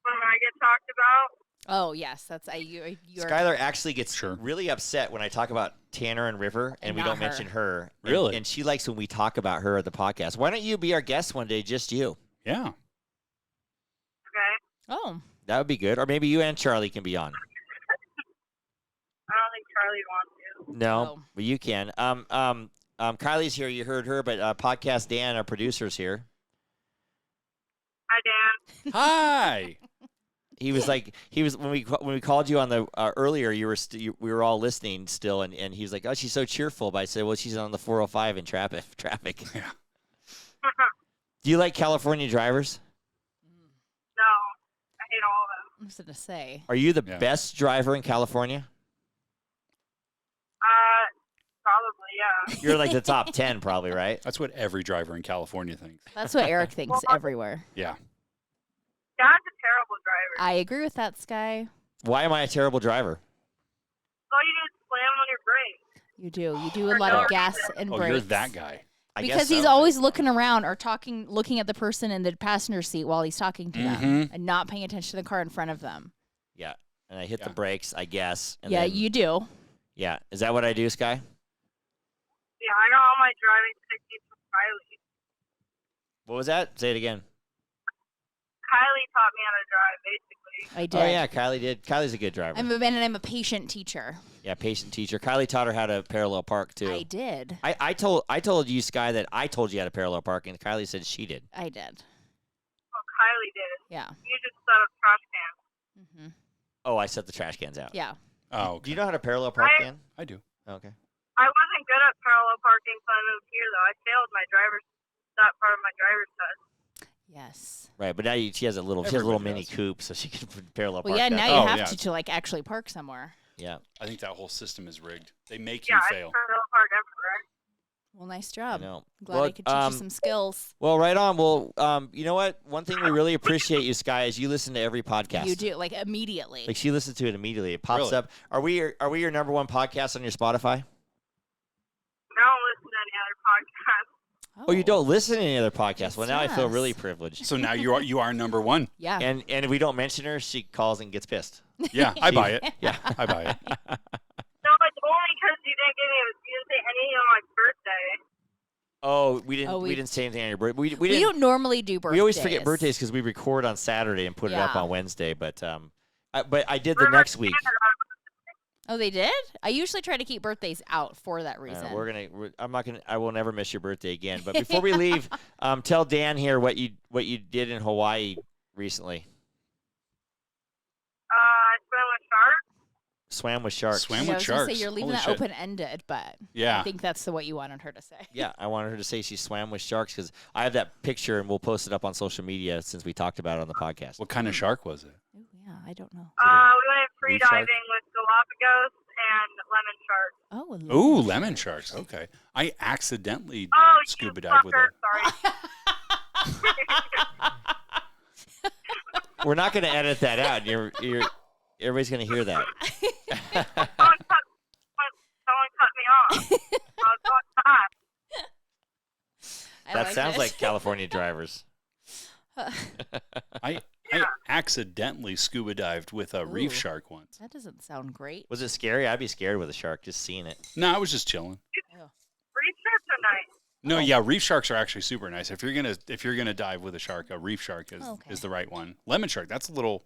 When I get talked about, Oh yes, that's you're. Skylar actually gets Sure. really upset when I talk about Tanner and River, and And we not don't her. mention her. And- Really? And she likes when we talk about her at the podcast. Why don't you be our guest one day, just you? Yeah. okay? Oh, That would be good. Or maybe you and Charlie can be on. I don't think Charlie wants to. No, Oh. but you can. Kylie's here. You heard her, but podcast Dan, our producer's here. Hi, Dan. Hi. He was like, when we called you on the earlier, we were all listening still, and he was like, oh, she's so cheerful. But I said, well, she's on the 405 in traffic. Yeah. Do you like California drivers? No, I hate all of them. I was gonna say. Are you the Yeah. best driver in California? Probably, yeah. You're like the top 10, probably, right? That's what every driver in California thinks. That's what Eric thinks everywhere. Yeah. Dad's a terrible driver. I agree with that, Sky. Why am I a terrible driver? All you do is slam on your brakes. You do. You do a lot of gas and Oh, brakes. you're that guy. I Because guess so. he's always looking around or looking at the person in the passenger seat while he's talking to them Mhm. and not paying attention to the car in front of them. Yeah, and I hit the Yeah. brakes, I guess. And Yeah, then- you do. Yeah, is that what I do, Sky? Yeah, I got all my driving techniques from Kiley. What was that? Say it again. Kylie taught me how to drive, basically. I did. Oh yeah, Kylie did. Kylie's a good driver. I'm a patient teacher. Yeah, patient teacher. Kylie taught her how to parallel park too. I did. I told you, Sky, that I told you how to parallel park, and Kylie said she did. I did. Oh, Kylie did. Yeah. You just set up trash cans. Mm-hmm. Oh, I set the trash cans out. Yeah. Oh, Do you know how to parallel park, Dan? I do. Okay. I wasn't good at parallel parking, so I moved here, though. I failed that part of my driver's test. Yes. Right, but now she has a little mini does. coupe, so she can parallel Well, park. yeah. that. Now you have yeah. to like actually park somewhere. Yeah. I think that whole system is rigged. They make Yeah, you I fail. parallel park everywhere. Well, nice I job. know. Glad Well, I could teach you some skills. Well, right on. Well, you know what? One thing we really appreciate you, Sky, is you listen to every podcast. You do like immediately. Like she listens to it immediately. It pops Really? up. Are we your number one podcast on your Spotify? I don't listen to any other podcasts. Oh, you don't listen to any other podcasts. Well, now I feel Yes. really privileged. So now you are number one. Yeah. And if we don't mention her, she calls and gets pissed. Yeah, I buy it. Yeah. I buy it. No, it's only because you didn't say anything on my birthday. Oh, we didn't. Oh, we we- didn't say anything on your birthday. We we didn't. don't normally do birthdays. We always forget birthdays because we record on Saturday and put it up Yeah. on Wednesday. But I did the next week. Oh, they did? I usually try to keep birthdays out for that reason. I'm not gonna. I will never miss your birthday again. But before we leave, tell Dan here what you did in Hawaii recently. I swam with sharks. Swam with sharks. Swam Yeah, I with was gonna sharks. say you're leaving Holy that shit. open ended, but Yeah. I think that's what you wanted her to say. Yeah, I wanted her to say she swam with sharks because I have that picture and we'll post it up on social media since we talked about it on the podcast. What kind of shark was it? Ooh, yeah, I don't know. We went free reef shark? diving with Galapagos and lemon sharks. Oh, Ooh, lemon sharks. Okay. I accidentally Oh, scuba you dived with fucker. a. Sorry. We're not going to edit that out. Everybody's going to hear that. Someone cut me off. I was going fast. That sounds like California drivers. I accidentally scuba dived with a reef Ooh. shark once. That doesn't sound great. Was it scary? I'd be scared with a shark just seeing it. No, I was just chilling. Reef sharks are nice. No, yeah, reef sharks are actually super nice. If you're gonna dive with a shark, a reef shark Okay. is the right one. Lemon shark, that's a little.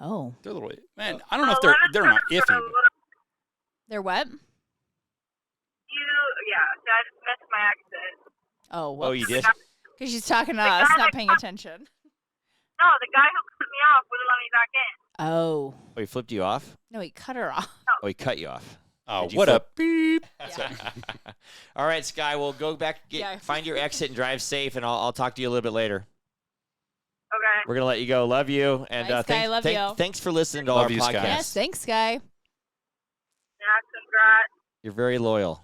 Oh, They're a little. Man, I don't know if they're not iffy. But they're what? Yeah, I just missed my exit. Oh, Oh, you did? Because she's talking to us, not paying attention. No, the guy who cut me off wouldn't let me back in. Oh, Oh, he flipped you off? no, he cut her off. Oh, he cut you off. oh, Did you what flip- a beep! All right, Sky, we'll go back, Yeah. find your exit and drive safe, and I'll talk to you a little bit later. Okay. We're going to let you go. Love you. And Bye, Sky. Love you. Thanks for listening to Love our you, podcast. Sky. Yes, thanks, Sky. Yeah, congrats. You're very loyal.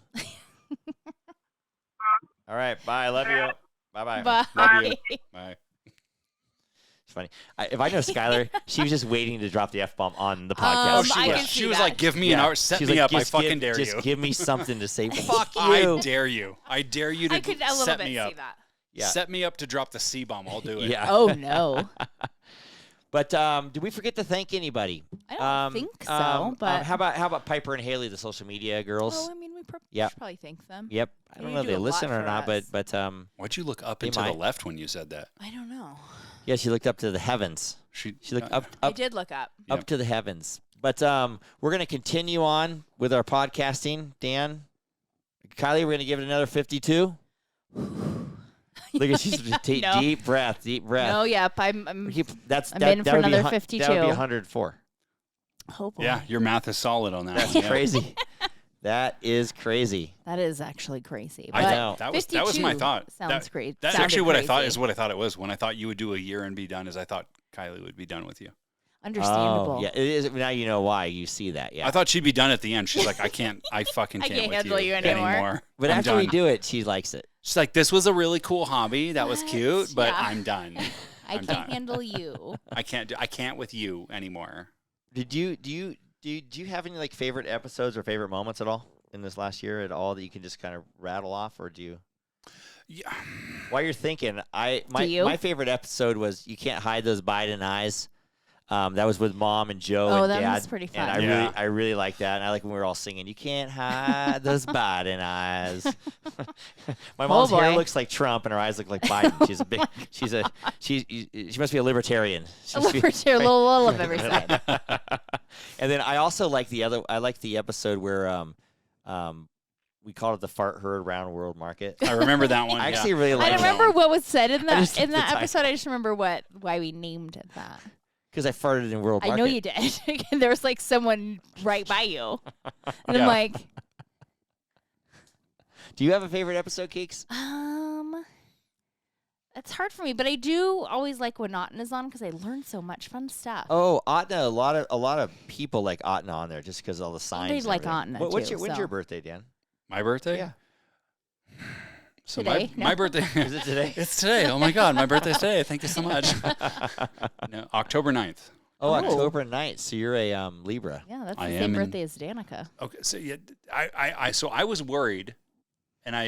All right, bye. Love you. Bye-bye. Bye. Love you. Bye. It's funny. If I know Skylar, she was just waiting to drop the F-bomb on the podcast. Oh, she I was. can see She was that. like, "Give me an hour. Set She's me like, up. I "Just fucking give- dare just you. give me something to say. Fuck you. I dare you. I dare you to I could a little set bit me see up. that. Yeah. Set me up to drop the C-bomb. I'll do it. Yeah. Oh no, But did we forget to thank anybody? I don't think so. But how about Piper and Haley, the social media girls? oh, I mean, we Yep. should probably thank them. Yep. I They don't know if do they a lot listen or for not, us. but Why'd you look up They and to the might. left when you said that? I don't know. yeah, she looked up to the heavens. She looked up I did look up. up Yep. to the heavens. But we're going to continue on with our podcasting. Dan, Kylie, we're going to give it another 52. Look at she's No. deep breath, deep breath. No, yep. I'm We keep, that's I'm that, in that for would be another hun- 52. That would be 104. oh boy. Yeah, your math is solid on that. That's Yeah. crazy. That is crazy. That is actually crazy. I But know. That was my 52 thought. Sounds great. That's Sounded actually what I thought crazy. is what I thought it was when I thought you would do a year and be done. Is I thought Kylie would be done with you. Understandable. Oh, yeah, it is. Now you know why you see that. Yeah. I thought she'd be done at the end. She's like, I fucking I can't can't with handle you anymore. but I'm after we done. do it, she likes it. She's like, this was a really cool hobby. That was What? cute, but Yeah. I'm done. I I'm can't done. handle you. I can't with you anymore. Do you have any like favorite episodes or favorite moments at all in this last year at all that you can just kind of rattle off, or do you? Yeah. While you're thinking, Do you? my favorite episode was "You Can't Hide Those Biden Eyes." That was with Mom and Joe Oh, and that Dad. was pretty fun. And Yeah. I really like that. And I like when we were all singing, "You can't hide those Biden eyes." My mom's hair boy. looks like Trump, and her eyes look like Biden. She's a big. She must be a libertarian. She A must be- libertarian, a little of every side. And then I also like the episode where we called it the Fart Herd Round World Market. I remember that one. I yeah. actually really I like don't that remember what was said in just that like the title. episode. I just remember why we named it that. because I farted in World I Market. know you did. And there was like someone right by you, and Yeah. I'm like, Do you have a favorite episode, Keeks? it's hard for me, but I do always like when Naughton is on because I learn so much fun stuff. Oh, Atna! A lot of people like Atna on there just because all the signs. They and like everything. Atna, When's too, your so. birthday, Dan? My birthday? Yeah. So Today? my No. birthday. Is it today? It's today. Oh my God, my birthday's today. Thank you so much. No, October 9th. Oh, Oh. October 9th. So you're a Libra. Yeah, that's the I same am in- birthday as Danica. Okay, so yeah, so I was worried, and I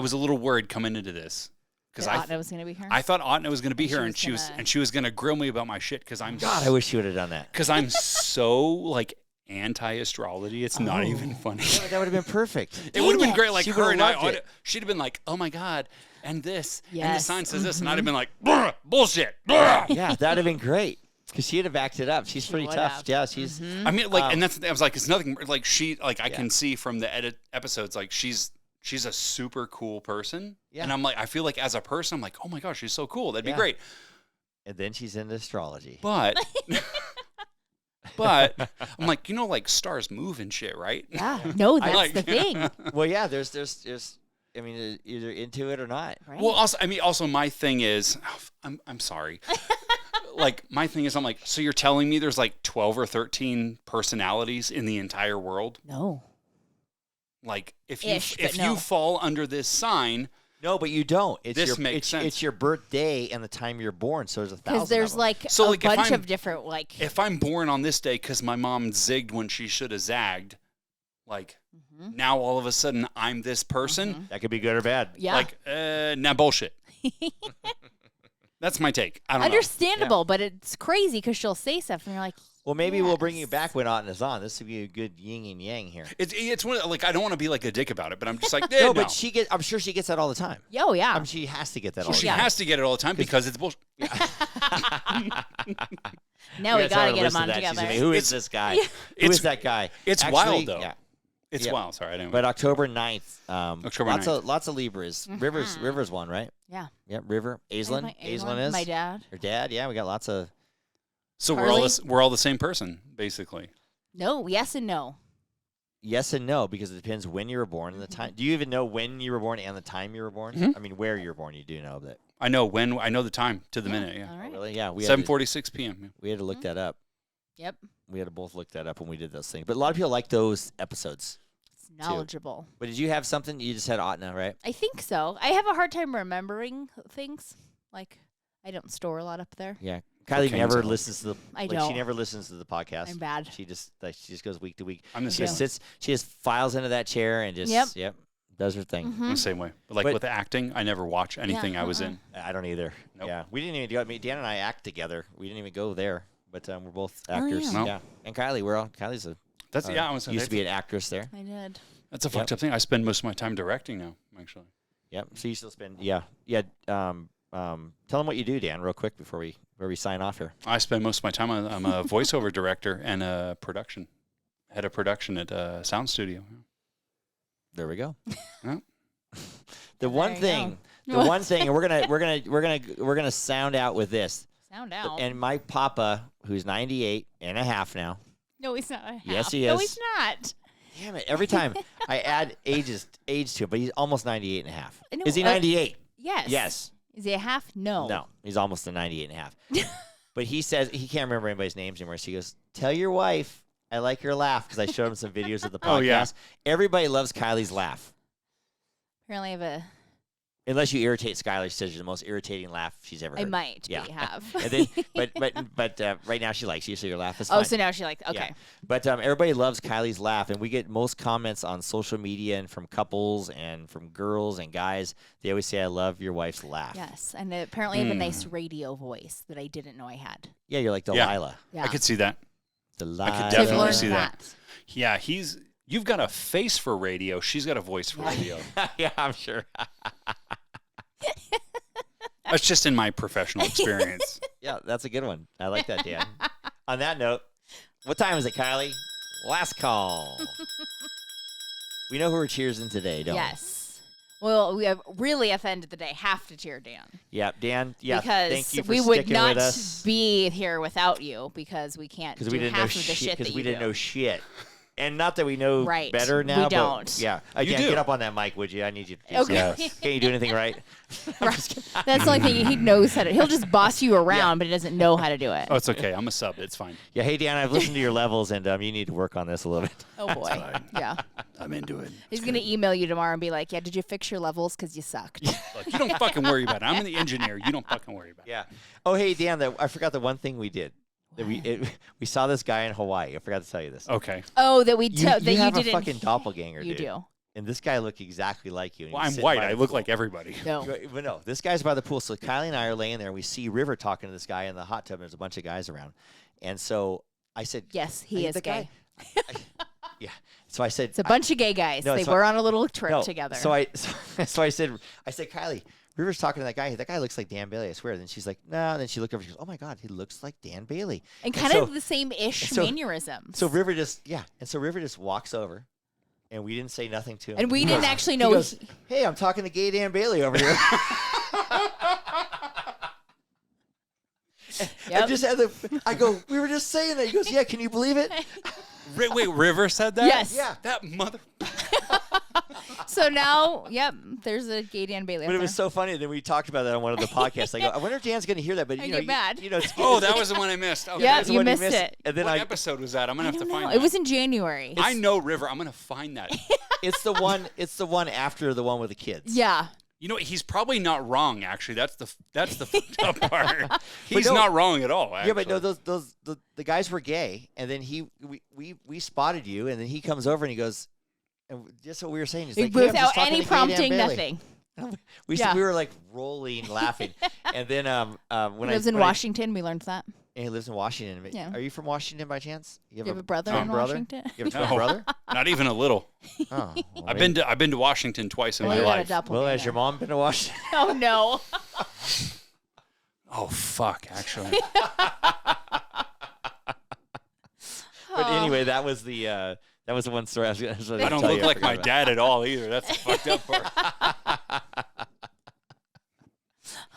was a little worried coming into this because That Atna was going to be here. I thought Atna was going to be And she here, was and gonna- she was going to grill me about my shit because I'm God, I wish you would have done that. because I'm so like anti-astrology. It's not even funny. That would have been perfect. It would have been it. great. Like She her would've and I, loved it. she'd have been like, "Oh my God," and this, and the Yes. sign says this, and I'd have been like, "Brr, "Bullshit." brr." Yeah, that'd have been great because she'd have backed it up. She's pretty would tough. have. Yeah, she's. I mean, like, and that's the thing. I was like, it's nothing. Like I Yeah. can see from the episodes, like she's a super cool person, Yeah. and I'm like, I feel like as a person, I'm like, oh my gosh, she's so cool. That'd be Yeah. great. And then she's into astrology. But, but I'm like, like stars move and shit, right? Yeah, no, that's like- the thing, Well, yeah. There's. I mean, either into it or not. right? Well, also my thing is, I'm sorry. Like my thing is, I'm like, so you're telling me there's like 12 or 13 personalities in the entire world? no. Like if Ish, you but no. fall under this sign, No, but you don't. It's This your, makes it's, sense. It's your birthday and the time you're born. So there's 1,000. Because there's of them. like So, a like, if bunch I'm- of different like. if I'm born on this day because my mom zigged when she should have zagged, like Mhm. now all of a sudden I'm this person. that could be good or bad. Yeah, Like, nah, bullshit. That's my take. I don't know. understandable, but it's crazy because she'll say stuff and you're like, Well, maybe we'll bring you Yes. back when Autumn is on. This would be a good yin and yang here. It's one of, like I don't want to be like a dick about it, but I'm just like, No, no. but I'm sure she gets that all the time. yo, yeah. She has to get that all Well, the she time. has to get it all the time because it's bullshit. Now we gotta gotta tell get her them on that. She's together. gonna be, Who is It's- this guy? Yeah. Who It's- is that guy? it's Actually, wild, though. Yeah. It's Yeah. wild. Sorry, I didn't. But October 9th, October lots of Libras. Rivers one, right? Yeah. Yep, River. Aislinn. My- Aislinn is. my dad. Her dad, yeah, we got lots of. so Carly? we're all the same person, basically. No, yes and no. Yes and no, because it depends when you were born and the time. Do you even know when you were born and the time you were born? Mhm. I mean, where you were born, you do know that. I know the time to the minute. Yeah, All right. Really? Yeah, we had 7:46 p.m. we had to look that up. Yep. We had to both look that up when we did those things. But a lot of people like those episodes. It's knowledgeable. But did you have something? You just had Atna, right? I think so. I have a hard time remembering things. Like, I don't store a lot up there. Yeah. Kylie Cocaine's never out. listens to the. I She don't. never listens to the podcast. I'm bad. She just goes week to week. I'm the She same. just sits. She just files into that chair and just Yep. does her thing. Mhm. I'm the same way. But like But- with the acting, I never watch anything I was uh-uh. in. I don't either. Nope. Yeah, we didn't even do. I mean, Dan and I act together. We didn't even go there, but we're both Oh, actors. yeah. No. Yeah, and Kylie, Kylie's a That's I was used to be an actress there. I did. That's a fucked up thing. I spend most of my time directing now, actually. Yep. So you still spend tell them what you do, Dan, real quick before we sign off here. I spend most of my time. I'm a voiceover director and a head of production at a sound studio. There we go. Yeah. The one you thing, go. the one thing, and we're gonna sound out with this. Sound out. And my papa, who's 98 and a half now. no, he's not. A half. Yes, he No, is. he's not. Damn it! Every time I add age to it, but he's almost 98 and a half. I know, Is he 98? Yes. Yes. Is he a half? No. No, he's almost a 98 and a half. But he says he can't remember anybody's names anymore. So he goes, "Tell your wife I like her laugh," because I showed him some videos of the podcast. Oh, yeah. Everybody loves Kylie's laugh. Apparently, I have a Unless you irritate Skylar, she says you're the most irritating laugh she's ever heard. I might Yeah. have. And then, but right now she likes you, so your laugh is fine. Oh, so now she like, okay. Yeah. But everybody loves Kiley's laugh, and we get most comments on social media and from couples and from girls and guys. They always say, "I love your wife's laugh." Yes, and apparently I have a nice radio voice that I didn't know I had. Yeah, you're like Delilah. Yeah. I could see that. Delilah. I could I've definitely learned see that. Yeah, you've got a face for radio. She's got a voice for radio. Yeah, I'm sure. That's just in my professional experience. Yeah, that's a good one. I like that, Dan. On that note, what time is it, Kiley? Last call. We know who we're cheersing today, don't we? Yes. Well, we have really at the end of the day have to cheer Dan. Yeah, Dan. Yeah, because thank you for we would sticking not with us. be here without you because we can't do Because we didn't know half of the shit. shit that Because you we didn't do. know shit. And not that we know Right. better now. We but don't. Yeah. Again, do. get up on that mic, would you? I need you to do Okay. something. Can't you do anything right? I'm just kidding. That's the only thing he knows how to. He'll just boss you around, but he doesn't know how to do it. Oh, it's okay. I'm a sub. It's fine. Yeah, hey, Dan, I've listened to your levels, and you need to work on this a little bit. Oh boy. fine. Yeah. I'm into it. He's gonna email you tomorrow and be like, "Yeah, did you fix your levels? Because you sucked." Look, you don't fucking worry about it. I'm the engineer. You don't fucking worry about it. Yeah. Oh, hey, Dan, I forgot the one thing we did. That we saw this guy in Hawaii. I forgot to tell you this. Okay. Oh, that we You that you have a didn't. fucking doppelganger, You dude. do. And this guy looked exactly like you. and Well, he was I'm sitting white. by I the look pool. like everybody. No. But no, this guy's by the pool. So Kiley and I are laying there, and we see River talking to this guy in the hot tub. And there's a bunch of guys around. And so I said, Yes, he "Hey, is the gay. guy." Yeah. So I said, It's a bunch of gay guys. No, They so- were on a little trip no. together. So I said, Kiley, River's talking to that guy. That guy looks like Dan Bailey, I swear. Then she's like, no. And then she looked over. She goes, oh my God, he looks like Dan Bailey. and kind so- of the same ish so- mannerisms. So River just walks over, and we didn't say nothing to him. and we He didn't goes- actually he know. goes, hey, I'm talking to gay Dan Bailey over here. Yep. I just had I go, we were just saying that. He goes, yeah, can you believe it? Wait, River said that? Yes. Yeah. That mother. So now, yep, there's a gay Dan Bailey. But up it was there. so funny. Then we talked about that on one of the podcasts. I go, I wonder if Dan's going to hear that. But I you know, get mad. You know, it's, Oh, that was the one I missed. Okay. Yep, that's the you one missed it. And then What episode was that? I'm gonna I have to don't find know. that. It was in January. I know River. I'm gonna find that. it's the one. It's the one after the one with the kids. Yeah. You know, he's probably not wrong. Actually, that's the fucked up part. He's no- not wrong at all. Yeah, but no, actually. the guys were gay, and then we spotted you, and then he comes over and he goes, and just what we were saying is like, Without yeah, I'm just talking any to gay Dan prompting, Bailey. nothing. We were like rolling, laughing, and then when He lives in Washington. We learned that. and he lives in Washington. Yeah. Are you from Washington by chance? You have a brother twin in brother? Washington? You have a twin No. brother? Not even a little. Oh, well, I've been to Washington twice in Well, my you got a life. doppelganger. Well, has your mom been to Washington? Oh no. Oh fuck! Actually, But anyway, that was the one story I was going to I don't look like my dad at all either. That's the fucked up part.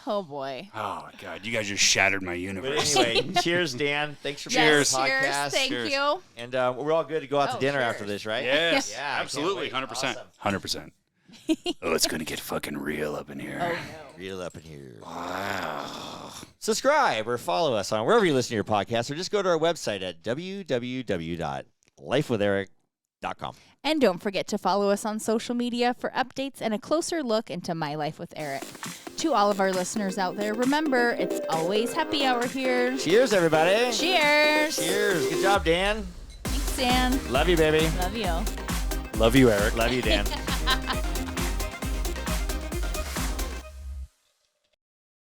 Oh boy. Oh my god! You guys just shattered my But universe. anyway, cheers, Dan. Thanks for being Cheers. on the Cheers. podcast. Thank Cheers. you. And we're all good to go out to Oh, dinner cheers. after this, right? Yes, Yeah, I can't absolutely, wait. 100%, Awesome. 100%. Oh, it's gonna get fucking real up in here. Oh no. Reel up in here. Wow. Subscribe or follow us on wherever you listen to your podcast, or just go to our website at www.lifewitheric.com. And don't forget to follow us on social media for updates and a closer look into My Life with Eric. To all of our listeners out there, remember, it's always happy hour here. Cheers, everybody. Cheers. Cheers. Good job, Dan. Thanks, Dan. Love you, baby. Love you. Love you, Eric. Love you, Dan.